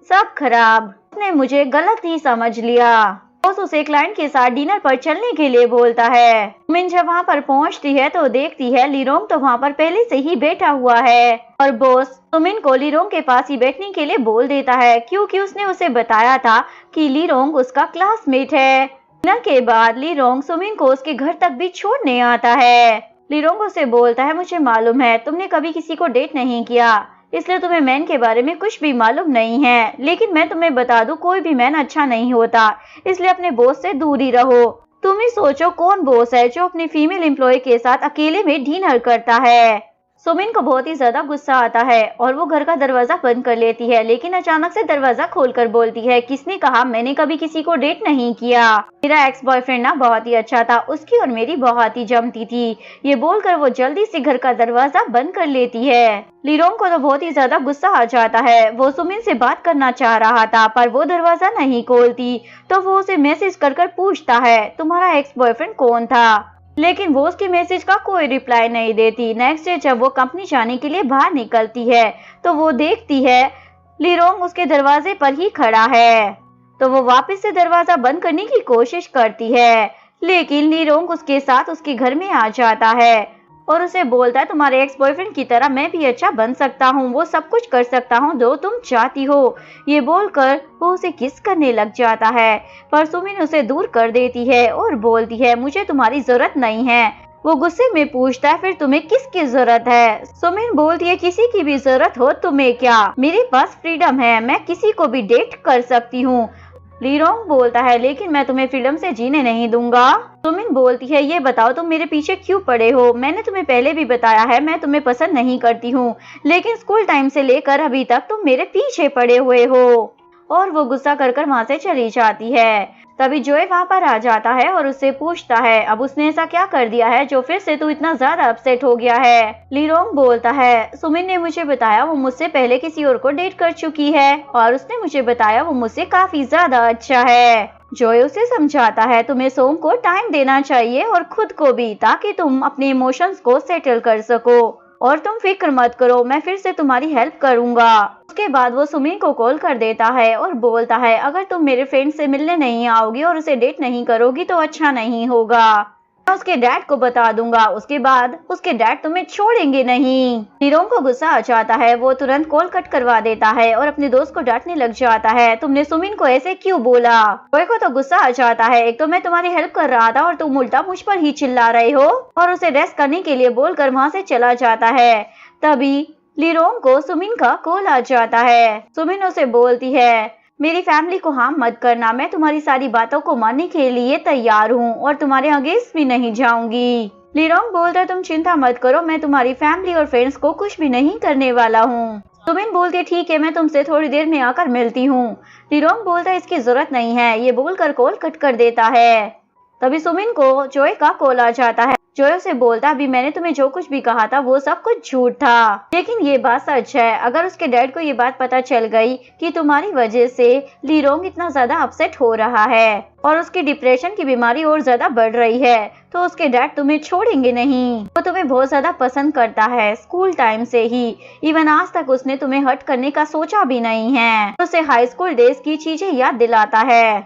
सब खराब, उसने मुझे गलत ही समझ लिया। बॉस उसे क्लाइंट के साथ डिनर पर चलने के लिए बोलता है। सुमिन जब वहाँ पर पहुँचती है तो देखती है ली रोंग तो वहाँ पर पहले से ही बैठा हुआ है और बॉस सुमिन को ली रोंग के पास ही बैठने के लिए बोल देता है, क्योंकि उसने उसे बताया था कि ली रोंग उसका क्लासमेट है। डिनर के बाद ली रोंग सुमिन को उसके घर तक भी छोड़ने आता है। ली रोंग उसे बोलता है मुझे मालूम है तुमने कभी किसी को डेट नहीं किया, इसलिए तुम्हें मैन के बारे में कुछ भी मालूम नहीं है, लेकिन मैं तुम्हें बता दूं कोई भी मैन अच्छा नहीं होता, इसलिए अपने बॉस से दूर ही रहो। तुम ही सोचो कौन बॉस है जो अपनी फीमेल एम्प्लॉय के साथ अकेले में डिनर करता है। सुमिन को बहुत ही ज्यादा गुस्सा आता है और वो घर का दरवाजा बंद कर लेती है, लेकिन अचानक से दरवाजा खोलकर बोलती है किसने कहा मैंने कभी किसी को डेट नहीं किया, मेरा एक्स बॉयफ्रेंड ना बहुत ही अच्छा था, उसकी और मेरी बहुत ही जमती थी। ये बोलकर वो जल्दी से घर का दरवाजा बंद कर लेती है। ली रोंग को तो बहुत ही ज्यादा गुस्सा आ जाता है। वो सुमिन से बात करना चाह रहा था पर वो दरवाजा नहीं खोलती, तो वो उसे मैसेज कर पूछता है तुम्हारा एक्स बॉयफ्रेंड कौन था, लेकिन वो उसके मैसेज का कोई रिप्लाई नहीं देती। नेक्स्ट डे जब वो कंपनी जाने के लिए बाहर निकलती है तो वो देखती है ली रोंग उसके दरवाजे पर ही खड़ा है, तो वो वापस से दरवाजा बंद करने की कोशिश करती है, लेकिन ली रोंग उसके साथ उसके घर में आ जाता है और उसे बोलता है तुम्हारे एक्स बॉयफ्रेंड की तरह मैं भी अच्छा बन सकता हूँ, वो सब कुछ कर सकता हूँ जो तुम चाहती हो। ये बोलकर वो उसे किस करने लग जाता है, पर सुमिन उसे दूर कर देती है और बोलती है मुझे तुम्हारी जरूरत नहीं है। वो गुस्से में पूछता है फिर तुम्हें किसकी जरूरत है? सुमिन बोलती है किसी की भी जरूरत हो तुम्हें क्या, मेरे पास फ्रीडम है, मैं किसी को भी डेट कर सकती हूँ। लीरोंग बोलता है लेकिन मैं तुम्हें फ्रीडम से जीने नहीं दूंगा। सुमिन बोलती है ये बताओ तुम मेरे पीछे क्यों पड़े हो? मैंने तुम्हें पहले भी बताया है मैं तुम्हें पसंद नहीं करती हूँ, लेकिन स्कूल टाइम से लेकर अभी तक तुम मेरे पीछे पड़े हुए हो। और वो गुस्सा कर वहां से चली जाती है। तभी जोए वहां पर आ जाता है और उससे पूछता है अब उसने ऐसा क्या कर दिया है जो फिर से तू इतना ज्यादा अपसेट हो गया है? लीरोंग बोलता है सुमिन ने मुझे बताया वो मुझसे पहले किसी और को डेट कर चुकी है और उसने मुझे बताया वो मुझसे काफी ज्यादा अच्छा है। जोए उसे समझाता है तुम्हें सोम को टाइम देना चाहिए और खुद को भी, ताकि तुम अपने इमोशंस को सेटल कर सको। और तुम फिक्र मत करो, मैं फिर से तुम्हारी हेल्प करूंगा। उसके बाद वो सुमिन को कॉल कर देता है और बोलता है अगर तुम मेरे फ्रेंड से मिलने नहीं आओगी और उसे डेट नहीं करोगी तो अच्छा नहीं होगा। मैं उसके डैड को बता दूंगा, उसके बाद उसके डैड तुम्हें छोड़ेंगे नहीं। लीरोंग को गुस्सा आ जाता है, वो तुरंत कॉल कट करवा देता है और अपने दोस्त को डांटने लग जाता है तुमने सुमिन को ऐसे क्यों बोला? जोए को तो गुस्सा आ जाता है, एक तो मैं तुम्हारी हेल्प कर रहा था और तुम उल्टा मुझ पर ही चिल्ला रहे हो, और उसे रेस्ट करने के लिए बोलकर वहां से चला जाता है। तभी लीरोंग को सुमिन का कॉल आ जाता है। सुमिन उसे बोलती है मेरी फैमिली को हार्म मत करना, मैं तुम्हारी सारी बातों को मानने के लिए तैयार हूँ और तुम्हारे अगेंस्ट भी नहीं जाऊंगी। लीरोंग बोलता है तुम चिंता मत करो, मैं तुम्हारी फैमिली और फ्रेंड्स को कुछ भी नहीं करने वाला हूँ। सुमिन बोलती है ठीक है मैं तुमसे थोड़ी देर में आकर मिलती हूँ। लीरोंग बोलता है इसकी जरूरत नहीं है, ये बोलकर कॉल कट कर देता है। तभी सुमिन को जोए का कॉल आ जाता है। जोए से बोलता अभी मैंने तुम्हें जो कुछ भी कहा था वो सब कुछ झूठ था, लेकिन ये बात सच है। अगर उसके डैड को ये बात पता चल गई कि तुम्हारी वजह से लीरोंग इतना ज्यादा अपसेट हो रहा है और उसकी डिप्रेशन की बीमारी और ज्यादा बढ़ रही है, तो उसके डैड तुम्हें छोड़ेंगे नहीं। वो तुम्हें बहुत ज्यादा पसंद करता है स्कूल टाइम से ही, इवन आज तक उसने तुम्हें हर्ट करने का सोचा भी नहीं है। उसे हाई स्कूल डेज की चीजें याद दिलाता है।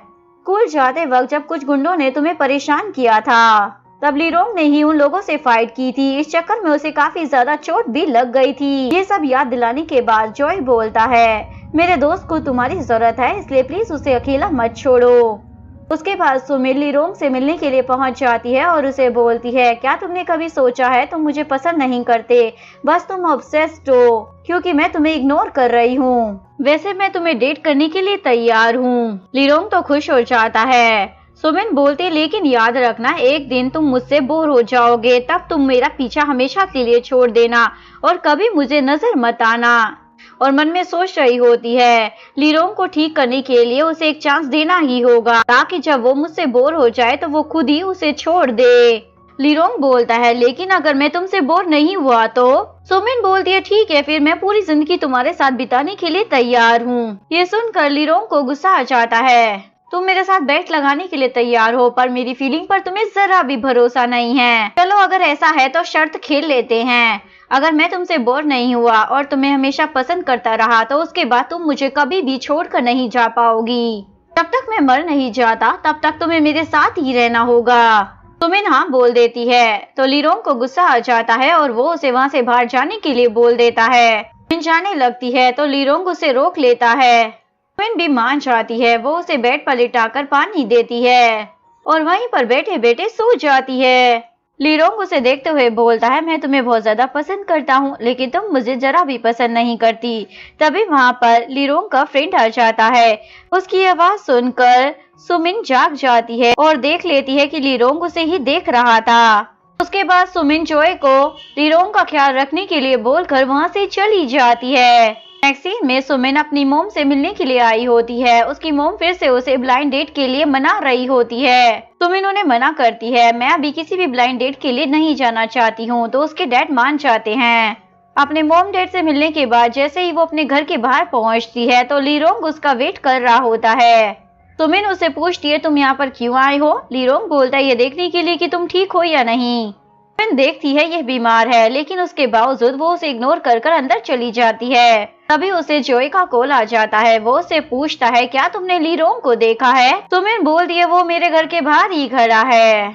स्कूल जाते वक्त जब कुछ गुंडों ने तुम्हें परेशान किया था, तब लीरोंग ने ही उन लोगों से फाइट की थी, इस चक्कर में उसे काफी ज्यादा चोट भी लग गई थी। ये सब याद दिलाने के बाद जॉय बोलता है मेरे दोस्त को तुम्हारी जरूरत है, इसलिए प्लीज उसे अकेला मत छोड़ो। उसके बाद सुमिन लीरोंग से मिलने के लिए पहुंच जाती है और उसे बोलती है क्या तुमने कभी सोचा है तुम मुझे पसंद नहीं करते, बस तुम ऑब्सेस्ड हो क्योंकि मैं तुम्हें इग्नोर कर रही हूँ। वैसे मैं तुम्हें डेट करने के लिए तैयार हूँ। लीरोंग तो खुश हो जाता है। सुमिन बोलती लेकिन याद रखना एक दिन तुम मुझसे बोर हो जाओगे, तब तुम मेरा पीछा हमेशा के लिए छोड़ देना और कभी मुझे नजर मत आना। और मन में सोच रही होती है लीरोंग को ठीक करने के लिए उसे एक चांस देना ही होगा, ताकि जब वो मुझसे बोर हो जाए तो वो खुद ही उसे छोड़ दे। लीरोंग बोलता है लेकिन अगर मैं तुमसे बोर नहीं हुआ तो? सुमिन बोलती है ठीक है फिर मैं पूरी जिंदगी तुम्हारे साथ बिताने के लिए तैयार हूँ। ये सुनकर लीरोंग को गुस्सा आ जाता है, तुम मेरे साथ बेट लगाने के लिए तैयार हो पर मेरी फीलिंग पर तुम्हें जरा भी भरोसा नहीं है। चलो अगर ऐसा है तो शर्त खेल लेते हैं, अगर मैं तुमसे बोर नहीं हुआ और तुम्हें हमेशा पसंद करता रहा तो उसके बाद तुम मुझे कभी भी छोड़कर नहीं जा पाओगी। जब तक मैं मर नहीं जाता तब तक तुम्हें मेरे साथ ही रहना होगा। सुमिन हाँ बोल देती है तो लीरोंग को गुस्सा आ जाता है और वो उसे वहाँ से बाहर जाने के लिए बोल देता है। सुमिन जाने लगती है तो लीरोंग उसे रोक लेता है। सुमिन भी मान जाती है, वो उसे बेड पर लिटाकर पानी देती है और वहीं पर बैठे बैठे सो जाती है। लीरोंग उसे देखते हुए बोलता है मैं तुम्हें बहुत ज्यादा पसंद करता हूँ लेकिन तुम मुझे जरा भी पसंद नहीं करती। तभी वहाँ पर लीरोंग का फ्रेंड आ जाता है। उसकी आवाज सुनकर सुमिन जाग जाती है और देख लेती है कि लीरोंग उसे ही देख रहा था। उसके बाद सुमिन जोए को लीरोंग का ख्याल रखने के लिए बोलकर वहाँ से चली जाती है। नेक्स्ट सीन में सुमिन अपनी मोम से मिलने के लिए आई होती है। उसकी मोम फिर से उसे ब्लाइंड डेट के लिए मना रही होती है। सुमिन उन्हें मना करती है, मैं अभी किसी भी ब्लाइंड डेट के लिए नहीं जाना चाहती हूँ, तो उसके डैड मान जाते हैं। अपने मोम डैड से मिलने के बाद जैसे ही वो अपने घर के बाहर पहुँचती है तो लीरोंग उसका वेट कर रहा होता है। सुमिन उससे पूछती है तुम यहाँ पर क्यों आए हो? लीरोंग बोलता है ये देखने के लिए कि तुम ठीक हो या नहीं। सुमिन देखती है यह बीमार है, लेकिन उसके बावजूद वो उसे इग्नोर कर अंदर चली जाती है। तभी उसे जोए का कॉल आ जाता है। वो उसे पूछता है क्या तुमने लीरोंग को देखा है? सुमिन बोलती है वो मेरे घर के बाहर ही खड़ा है।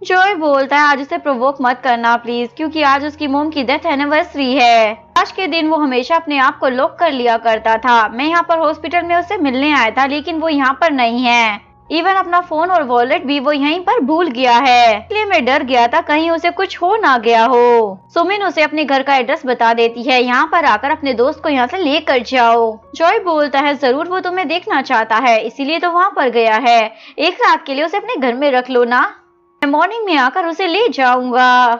जॉय बोलता है आज उसे प्रोवोक मत करना प्लीज, क्योंकि आज उसकी मोम की डेथ एनिवर्सरी है। आज के दिन वो हमेशा अपने आप को लॉक कर लिया करता था। मैं यहाँ पर हॉस्पिटल में उसे मिलने आया था, लेकिन वो यहाँ पर नहीं है। इवन अपना फोन और वॉलेट भी वो यहीं पर भूल गया है, इसलिए मैं डर गया था कहीं उसे कुछ हो ना गया हो। सुमिन उसे अपने घर का एड्रेस बता देती है, यहाँ पर आकर अपने दोस्त को यहाँ से लेकर जाओ। जॉय बोलता है जरूर, वो तुम्हें देखना चाहता है इसीलिए तो वहाँ पर गया है। एक रात के लिए उसे अपने घर में रख लो ना, मैं मॉर्निंग में आकर उसे ले जाऊंगा।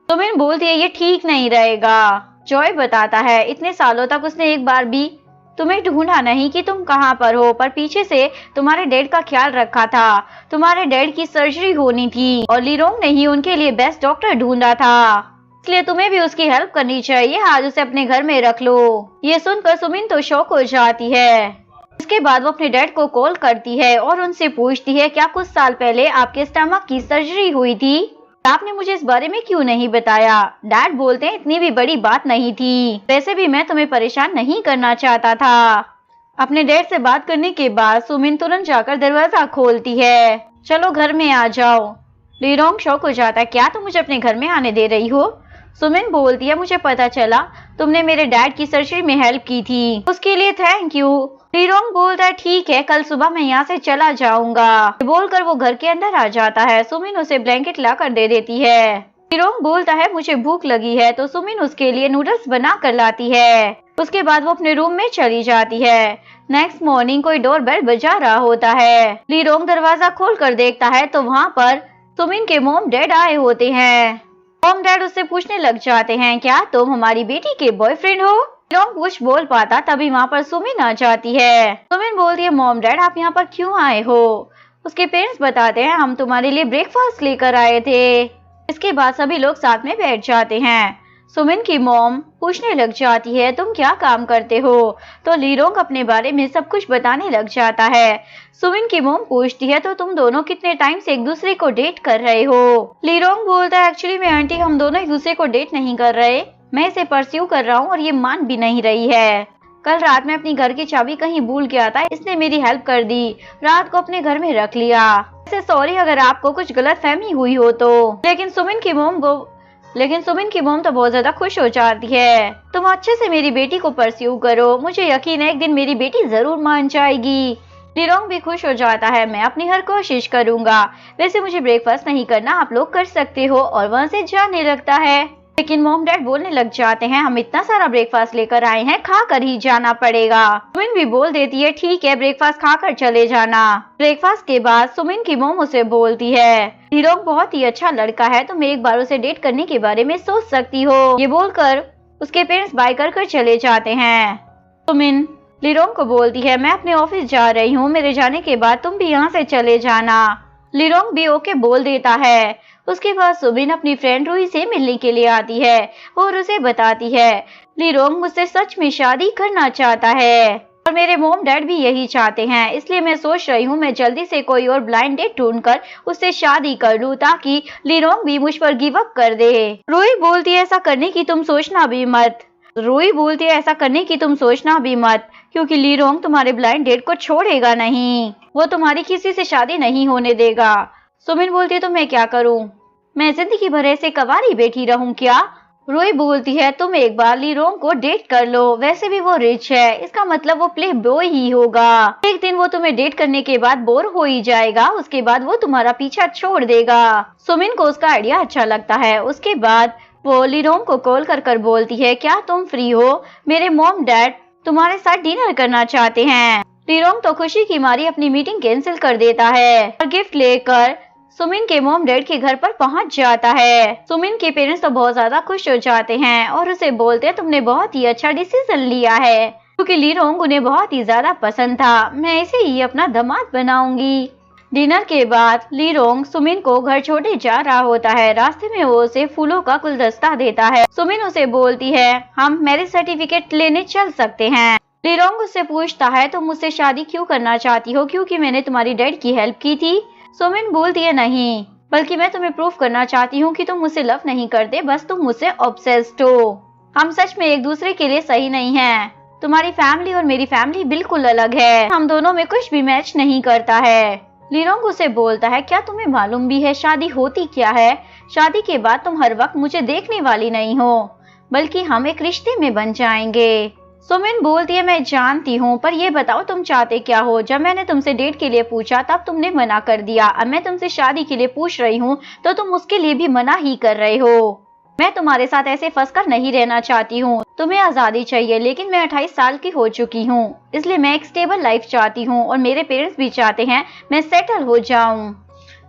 सुमिन बोलती है ये ठीक नहीं रहेगा। जॉय बताता है इतने सालों तक उसने एक बार भी तुम्हें ढूंढा नहीं कि तुम कहाँ पर हो, पर पीछे से तुम्हारे डैड का ख्याल रखा था। तुम्हारे डैड की सर्जरी होनी थी और लीरोंग ने ही उनके लिए बेस्ट डॉक्टर ढूंढा था, इसलिए तुम्हें भी उसकी हेल्प करनी चाहिए। आज उसे अपने घर में रख लो। ये सुनकर सुमिन तो शॉक हो जाती है। इसके बाद वो अपने डैड को कॉल करती है और उनसे पूछती है क्या कुछ साल पहले आपके स्टमक की सर्जरी हुई थी, आपने मुझे इस बारे में क्यों नहीं बताया। डैड बोलते हैं इतनी भी बड़ी बात नहीं थी, वैसे भी मैं तुम्हें परेशान नहीं करना चाहता था। अपने डैड से बात करने के बाद सुमिन तुरंत जाकर दरवाजा खोलती है। चलो घर में आ जाओ। लीरोंग शॉक हो जाता है, क्या तुम मुझे अपने घर में आने दे रही हो। सुमिन बोलती है मुझे पता चला तुमने मेरे डैड की सर्जरी में हेल्प की थी, उसके लिए थैंक यू। लीरोंग बोलता है ठीक है, कल सुबह मैं यहाँ से चला जाऊंगा। बोलकर वो घर के अंदर आ जाता है। सुमिन उसे ब्लैंकेट ला कर दे देती है। लीरोंग बोलता है मुझे भूख लगी है, तो सुमिन उसके लिए नूडल्स बना कर लाती है। उसके बाद वो अपने रूम में चली जाती है। नेक्स्ट मॉर्निंग कोई डोर बेल बजा रहा होता है। लीरोंग दरवाजा खोल कर देखता है तो वहाँ पर सुमिन के मॉम डैड आए होते हैं। मॉम डैड उससे पूछने लग जाते हैं क्या तुम हमारी बेटी के बॉयफ्रेंड हो। लीरोंग कुछ बोल पाता तभी वहाँ पर सुमिन आ जाती है। सुमिन बोलती है मॉम डैड आप यहाँ पर क्यों आए हो। उसके पेरेंट्स बताते हैं हम तुम्हारे लिए ब्रेकफास्ट लेकर आए थे। इसके बाद सभी लोग साथ में बैठ जाते हैं। सुमिन की मॉम पूछने लग जाती है तुम क्या काम करते हो, तो लीरोंग अपने बारे में सब कुछ बताने लग जाता है। सुमिन की मॉम पूछती है तो तुम दोनों कितने टाइम से एक दूसरे को डेट कर रहे हो। लीरोंग बोलता है एक्चुअली में आंटी हम दोनों एक दूसरे को डेट नहीं कर रहे, मैं इसे परस्यू कर रहा हूँ और ये मान भी नहीं रही है। कल रात में अपनी घर की चाबी कहीं भूल गया था, इसने मेरी हेल्प कर दी, रात को अपने घर में रख लिया। ऐसे सॉरी अगर आपको कुछ गलत फहमी हुई हो तो। लेकिन सुमिन की मॉम तो बहुत ज्यादा खुश हो जाती है। तुम अच्छे से मेरी बेटी को परस्यू करो, मुझे यकीन है एक दिन मेरी बेटी जरूर मान जाएगी। लीरोंग भी खुश हो जाता है, मैं अपनी हर कोशिश करूंगा। वैसे मुझे ब्रेकफास्ट नहीं करना, आप लोग कर सकते हो, और वहाँ से जाने लगता है। लेकिन मॉम डैड बोलने लग जाते हैं हम इतना सारा ब्रेकफास्ट लेकर आए हैं, खा कर ही जाना पड़ेगा। सुमिन भी बोल देती है ठीक है ब्रेकफास्ट खाकर चले जाना। ब्रेकफास्ट के बाद सुमिन की मॉम उसे बोलती है लीरोंग बहुत ही अच्छा लड़का है, तुम एक बार उसे डेट करने के बारे में सोच सकती हो। ये बोलकर उसके पेरेंट्स बाय कर चले जाते हैं। सुमिन लीरोंग को बोलती है मैं अपने ऑफिस जा रही हूँ, मेरे जाने के बाद तुम भी यहाँ से चले जाना। लीरोंग भी ओके बोल देता है। उसके बाद सुमिन अपनी फ्रेंड रूही से मिलने के लिए आती है और उसे बताती है लीरोंग मुझसे सच में शादी करना चाहता है और मेरे मॉम डैड भी यही चाहते हैं, इसलिए मैं सोच रही हूँ मैं जल्दी से कोई और ब्लाइंड डेट ढूंढकर उससे शादी कर लूँ ताकि लीरोंग भी मुझ पर गिव अप कर दे। रूही बोलती है ऐसा करने की तुम सोचना भी मत। क्योंकि लीरोंग तुम्हारे ब्लाइंड डेट को छोड़ेगा नहीं, वो तुम्हारी किसी से शादी नहीं होने देगा। सुमिन बोलती है तो मैं क्या करूं, मैं जिंदगी भर ऐसे कवारी बैठी रहूं क्या। रूही बोलती है तुम एक बार लीरोंग को डेट कर लो, वैसे भी वो रिच है, इसका मतलब वो प्ले बॉय ही होगा। एक दिन वो तुम्हें डेट करने के बाद बोर हो ही जाएगा, उसके बाद वो तुम्हारा पीछा छोड़ देगा। सुमिन को उसका आइडिया अच्छा लगता है। उसके बाद वो लीरोंग को कॉल कर बोलती है क्या तुम फ्री हो, मेरे मॉम डैड तुम्हारे साथ डिनर करना चाहते हैं। लीरोंग तो खुशी की मारी अपनी मीटिंग कैंसिल कर देता है और गिफ्ट लेकर सुमिन के मॉम डैड के घर पर पहुंच जाता है। सुमिन के पेरेंट्स तो बहुत ज्यादा खुश हो जाते हैं और उसे बोलते हैं तुमने बहुत ही अच्छा डिसीजन लिया है, क्योंकि लीरोंग उन्हें बहुत ही ज्यादा पसंद था, मैं इसे ही अपना दामाद बनाऊंगी। डिनर के बाद लीरोंग सुमिन को घर छोड़ने जा रहा होता है। रास्ते में वो उसे फूलों का गुलदस्ता देता है। सुमिन उसे बोलती है हम मैरिज सर्टिफिकेट लेने चल सकते हैं। लीरोंग उससे पूछता है तुम मुझसे शादी क्यों करना चाहती हो, क्योंकि मैंने तुम्हारी डैड की हेल्प की थी। सुमिन बोलती है नहीं, बल्कि मैं तुम्हें प्रूफ करना चाहती हूँ कि तुम मुझसे लव नहीं करते, बस तुम मुझसे ऑब्सेस्ड हो। हम सच में एक दूसरे के लिए सही नहीं हैं। तुम्हारी फैमिली और मेरी फैमिली बिल्कुल अलग है, हम दोनों में कुछ भी मैच नहीं करता है। लीरोंग उसे बोलता है, क्या तुम्हें मालूम भी है शादी होती क्या है? शादी के बाद तुम हर वक्त मुझे देखने वाली नहीं हो, बल्कि हम एक रिश्ते में बन जाएंगे। सुमिन बोलती है, मैं जानती हूँ, पर ये बताओ तुम चाहते क्या हो? जब मैंने तुमसे डेट के लिए पूछा तब तुमने मना कर दिया। अब मैं तुमसे शादी के लिए पूछ रही हूँ तो तुम उसके लिए भी मना ही कर रहे हो। मैं तुम्हारे साथ ऐसे फंसकर नहीं रहना चाहती हूँ। तुम्हें आजादी चाहिए, लेकिन मैं 28 साल की हो चुकी हूँ, इसलिए मैं एक स्टेबल लाइफ चाहती हूँ और मेरे पेरेंट्स भी चाहते हैं मैं सेटल हो जाऊँ।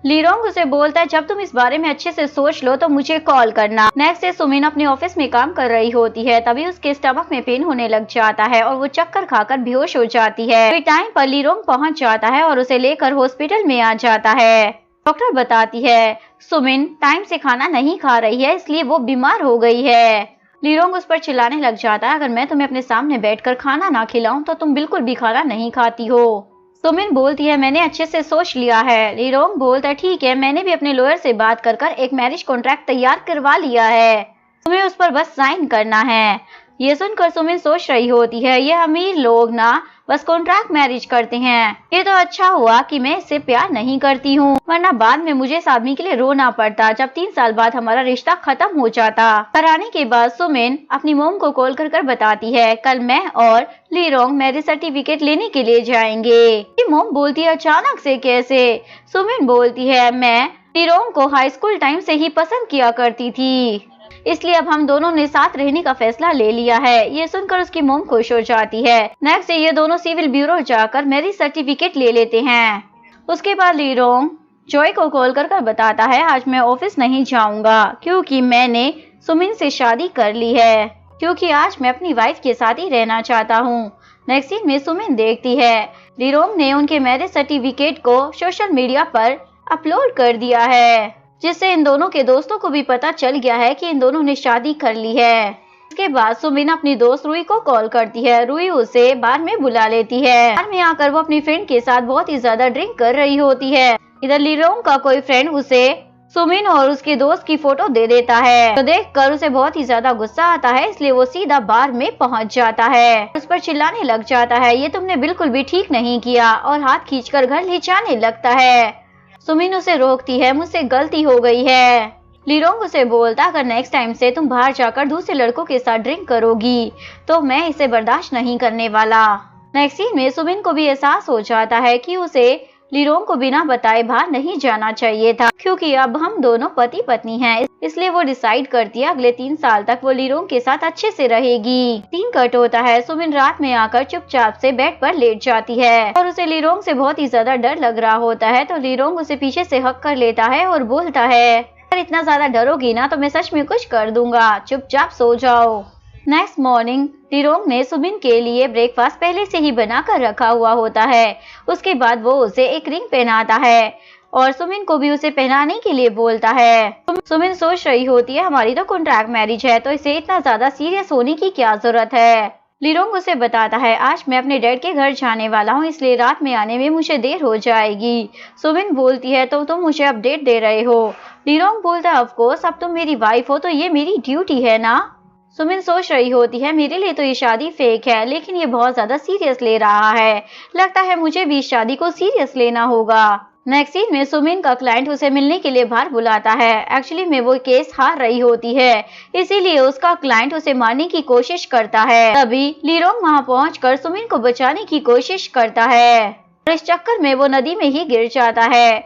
लीरोंग उसे बोलता है, जब तुम इस बारे में अच्छे से सोच लो तो मुझे कॉल करना। नेक्स्ट डे सुमिन अपने ऑफिस में काम कर रही होती है, तभी उसके स्टमक में पेन होने लग जाता है और वो चक्कर खाकर बेहोश हो जाती है। फिर टाइम पर लीरोंग पहुंच जाता है और उसे लेकर हॉस्पिटल में आ जाता है। डॉक्टर बताती है सुमिन टाइम से खाना नहीं खा रही है, इसलिए वो बीमार हो गई है। लीरोंग उस पर चिल्लाने लग जाता है, अगर मैं तुम्हें अपने सामने बैठकर खाना ना खिलाऊं तो तुम बिल्कुल भी खाना नहीं खाती हो। सुमिन बोलती है, मैंने अच्छे से सोच लिया है। लीरोंग बोलता है, ठीक है, मैंने भी अपने लॉयर से बात कर एक मैरिज कॉन्ट्रैक्ट तैयार करवा लिया है, तुम्हें उस पर बस साइन करना है। ये सुनकर सुमिन सोच रही होती है, ये अमीर लोग ना बस कॉन्ट्रैक्ट मैरिज करते हैं। ये तो अच्छा हुआ कि मैं इससे प्यार नहीं करती हूँ, वरना बाद में मुझे इस आदमी के लिए रोना पड़ता जब 3 साल बाद हमारा रिश्ता खत्म हो जाता। कराने के बाद सुमिन अपनी मोम को कॉल कर बताती है, कल मैं और लीरोंग मैरिज सर्टिफिकेट लेने के लिए जाएंगे। ये मोम बोलती है, अचानक से कैसे? सुमिन बोलती है, मैं लीरोंग को हाई स्कूल टाइम से ही पसंद किया करती थी, इसलिए अब हम दोनों ने साथ रहने का फैसला ले लिया है। ये सुनकर उसकी मोम खुश हो जाती है। नेक्स्ट ये दोनों सिविल ब्यूरो जाकर मैरिज सर्टिफिकेट ले लेते हैं। उसके बाद लीरोंग जॉय को कॉल कर बताता है, आज मैं ऑफिस नहीं जाऊंगा क्योंकि मैंने सुमिन से शादी कर ली है, क्योंकि आज मैं अपनी वाइफ के साथ ही रहना चाहता हूँ। नेक्स्ट सीन में सुमिन देखती है लीरोंग ने उनके मैरिज सर्टिफिकेट को सोशल मीडिया पर अपलोड कर दिया है, जिससे इन दोनों के दोस्तों को भी पता चल गया है कि इन दोनों ने शादी कर ली है। इसके बाद सुमिन अपनी दोस्त रुई को कॉल करती है। रुई उसे बार में बुला लेती है। बार में आकर वो अपनी फ्रेंड के साथ बहुत ही ज्यादा ड्रिंक कर रही होती है। इधर लीरोंग का कोई फ्रेंड उसे सुमिन और उसके दोस्त की फोटो दे देता है, तो देखकर उसे बहुत ही ज्यादा गुस्सा आता है, इसलिए वो सीधा बार में पहुंच जाता है। उस पर चिल्लाने लग जाता है, ये तुमने बिल्कुल भी ठीक नहीं किया, और हाथ खींचकर घर ले जाने लगता है। सुमिन उसे रोकती है, मुझसे गलती हो गई है। लीरोंग उसे बोलता, अगर नेक्स्ट टाइम से तुम बाहर जाकर दूसरे लड़कों के साथ ड्रिंक करोगी तो मैं इसे बर्दाश्त नहीं करने वाला। नेक्स्ट सीन में सुमिन को भी एहसास हो जाता है कि उसे लीरोंग को बिना बताए बाहर नहीं जाना चाहिए था, क्योंकि अब हम दोनों पति पत्नी हैं, इसलिए वो डिसाइड करती है अगले 3 साल तक वो लीरोंग के साथ अच्छे से रहेगी। सीन कट होता है। सुमिन रात में आकर चुपचाप से बेड पर लेट जाती है और उसे लीरोंग से बहुत ही ज्यादा डर लग रहा होता है, तो लीरोंग उसे पीछे से हक कर लेता है और बोलता है, अगर इतना ज्यादा डरोगी ना तो मैं सच में कुछ कर दूंगा, चुपचाप सो जाओ। नेक्स्ट मॉर्निंग लीरोंग ने सुमिन के लिए ब्रेकफास्ट पहले से ही बनाकर रखा हुआ होता है। उसके बाद वो उसे एक रिंग पहनाता है और सुमिन को भी उसे पहनाने के लिए बोलता है। सुमिन सोच रही होती है, हमारी तो कॉन्ट्रैक्ट मैरिज है, तो इसे इतना ज्यादा सीरियस होने की क्या जरूरत है। लीरोंग उसे बताता है, आज मैं अपने डैड के घर जाने वाला हूँ, इसलिए रात में आने में मुझे देर हो जाएगी। सुमिन बोलती है, तो तुम मुझे अपडेट दे रहे हो? लीरोंग बोलता है, ऑफ कोर्स, अब तुम मेरी वाइफ हो तो ये मेरी ड्यूटी है ना। सुमिन सोच रही होती है, मेरे लिए तो ये शादी फेक है, लेकिन ये बहुत ज्यादा सीरियस ले रहा है, लगता है मुझे भी इस शादी को सीरियस लेना होगा। नेक्स्ट सीन में सुमिन का क्लाइंट उसे मिलने के लिए बाहर बुलाता है। एक्चुअली में वो केस हार रही होती है, इसीलिए उसका क्लाइंट उसे मारने की कोशिश करता है। तभी लीरोंग वहां पहुंचकर सुमिन को बचाने की कोशिश करता है और इस चक्कर में वो नदी में ही गिर जाता है।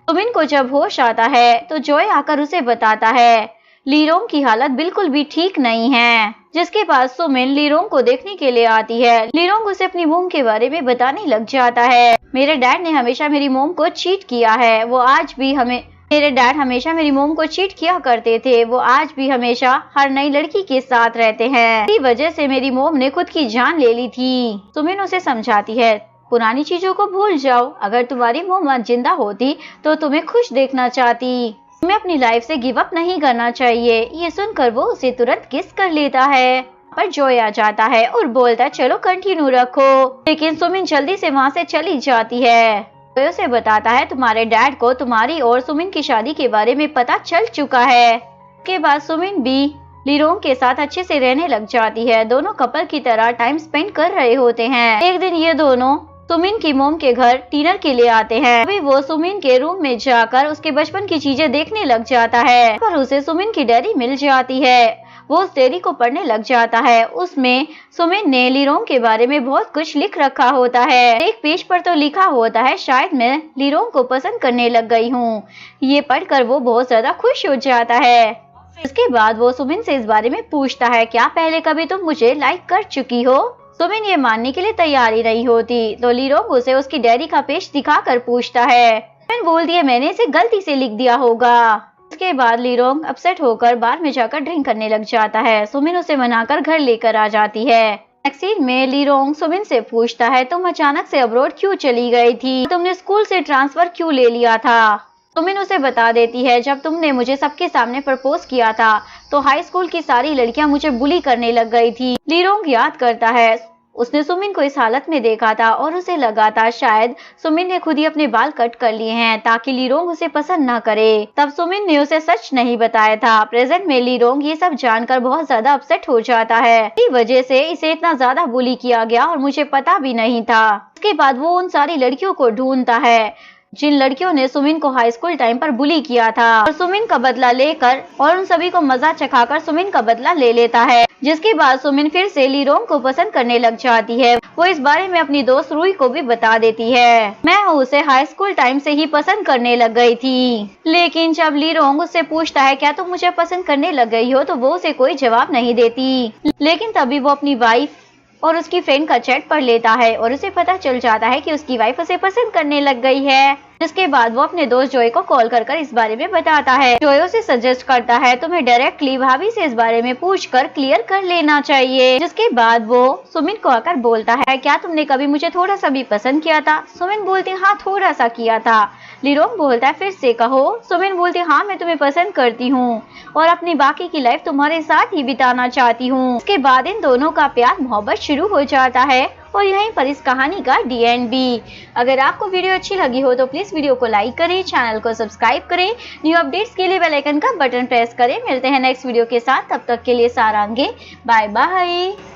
सुमिन को जब होश आता है तो जॉय आकर उसे बताता है लीरोंग की हालत बिल्कुल भी ठीक नहीं है, जिसके बाद सुमिन लीरोंग को देखने के लिए आती है। लीरोंग उसे अपनी मोम के बारे में बताने लग जाता है। मेरे डैड ने हमेशा मेरी मोम को चीट किया है, वो आज भी मेरे डैड हमेशा मेरी मोम को चीट किया करते थे, वो आज भी हमेशा हर नई लड़की के साथ रहते हैं, इसी वजह से मेरी मोम ने खुद की जान ले ली थी। सुमिन उसे समझाती है, पुरानी चीजों को भूल जाओ, अगर तुम्हारी मोम आज जिंदा होती तो तुम्हें खुश देखना चाहती, तुम्हें अपनी लाइफ से गिव अप नहीं करना चाहिए। ये सुनकर वो उसे तुरंत किस कर लेता है, पर जॉय आ जाता है और बोलता है, चलो कंटिन्यू रखो, लेकिन सुमिन जल्दी से वहाँ से चली जाती है। जॉय उसे बताता है, तुम्हारे डैड को तुम्हारी और सुमिन की शादी के बारे में पता चल चुका है। उसके बाद सुमिन भी लीरोंग के साथ अच्छे से रहने लग जाती है। दोनों कपल की तरह टाइम स्पेंड कर रहे होते हैं। एक दिन ये दोनों सुमिन की मोम के घर डिनर के लिए आते हैं। अभी वो सुमिन के रूम में जाकर उसके बचपन की चीजें देखने लग जाता है, पर उसे सुमिन की डायरी मिल जाती है। वो उस डायरी को पढ़ने लग जाता है। उसमें सुमिन ने लीरोंग के बारे में बहुत कुछ लिख रखा होता है। एक पेज पर तो लिखा होता है, शायद मैं लीरोंग को पसंद करने लग गई हूँ। ये पढ़कर वो बहुत ज्यादा खुश हो जाता है। उसके बाद वो सुमिन से इस बारे में पूछता है, क्या पहले कभी तुम मुझे लाइक कर चुकी हो? सुमिन ये मानने के लिए तैयार ही नहीं होती, तो लीरोंग उसे उसकी डायरी का पेज दिखाकर पूछता है। सुमिन बोलती है, मैंने इसे गलती से लिख दिया होगा। उसके बाद लीरोंग अपसेट होकर बार में जाकर ड्रिंक करने लग जाता है। सुमिन उसे मनाकर घर लेकर आ जाती है। नेक्स्ट सीन में लीरोंग सुमिन से पूछता है, तुम अचानक से अब्रॉड क्यों चली गई थी? तुमने स्कूल से ट्रांसफर क्यों ले लिया था? सुमिन उसे बता देती है, जब तुमने मुझे सबके सामने प्रपोज किया था तो हाई स्कूल की सारी लड़कियां मुझे बुली करने लग गई थी। लीरोंग याद करता है, उसने सुमिन को इस हालत में देखा था और उसे लगा था शायद सुमिन ने खुद ही अपने बाल कट कर लिए हैं ताकि लीरोंग उसे पसंद न करे। तब सुमिन ने उसे सच नहीं बताया था। प्रेजेंट में लीरोंग ये सब जानकर बहुत ज्यादा अपसेट हो जाता है। इसी वजह से इसे इतना ज्यादा बुली किया गया और मुझे पता भी नहीं था। उसके बाद वो उन सारी लड़कियों को ढूंढता है जिन लड़कियों ने सुमिन को हाई स्कूल टाइम पर बुली किया था, और सुमिन का बदला लेकर और उन सभी को मजा चखाकर सुमिन का बदला ले लेता है। जिसके बाद सुमिन फिर से लीरोंग को पसंद करने लग जाती है। वो इस बारे में अपनी दोस्त रूही को भी बता देती है। मैं उसे हाई स्कूल टाइम से ही पसंद करने लग गई थी। लेकिन जब लीरोंग उससे पूछता है, क्या तुम मुझे पसंद करने लग गई हो, तो वो उसे कोई जवाब नहीं देती। लेकिन तभी वो अपनी वाइफ और उसकी फ्रेंड का चैट पढ़ लेता है और उसे पता चल जाता है कि उसकी वाइफ उसे पसंद करने लग गई है। जिसके बाद वो अपने दोस्त जॉय को कॉल कर इस बारे में बताता है। जॉय उसे सजेस्ट करता है, तुम्हें डायरेक्टली भाभी से इस बारे में पूछकर क्लियर कर लेना चाहिए। जिसके बाद वो सुमिन को आकर बोलता है, क्या तुमने कभी मुझे थोड़ा सा भी पसंद किया था? सुमिन बोलती, हाँ थोड़ा सा किया था। लीरोंग बोलता है, फिर से कहो। सुमिन बोलती, हाँ मैं तुम्हें पसंद करती हूँ और अपनी बाकी की लाइफ तुम्हारे साथ ही बिताना चाहती हूँ। इसके बाद इन दोनों का प्यार मोहब्बत शुरू हो जाता है और यहीं पर इस कहानी का DNB। अगर आपको वीडियो अच्छी लगी हो तो प्लीज वीडियो को लाइक करें, चैनल को सब्सक्राइब करें, न्यू अपडेट्स के लिए बेल आइकन का बटन प्रेस करें। मिलते हैं नेक्स्ट वीडियो के साथ, तब तक के लिए सारांगे, बाय बाय।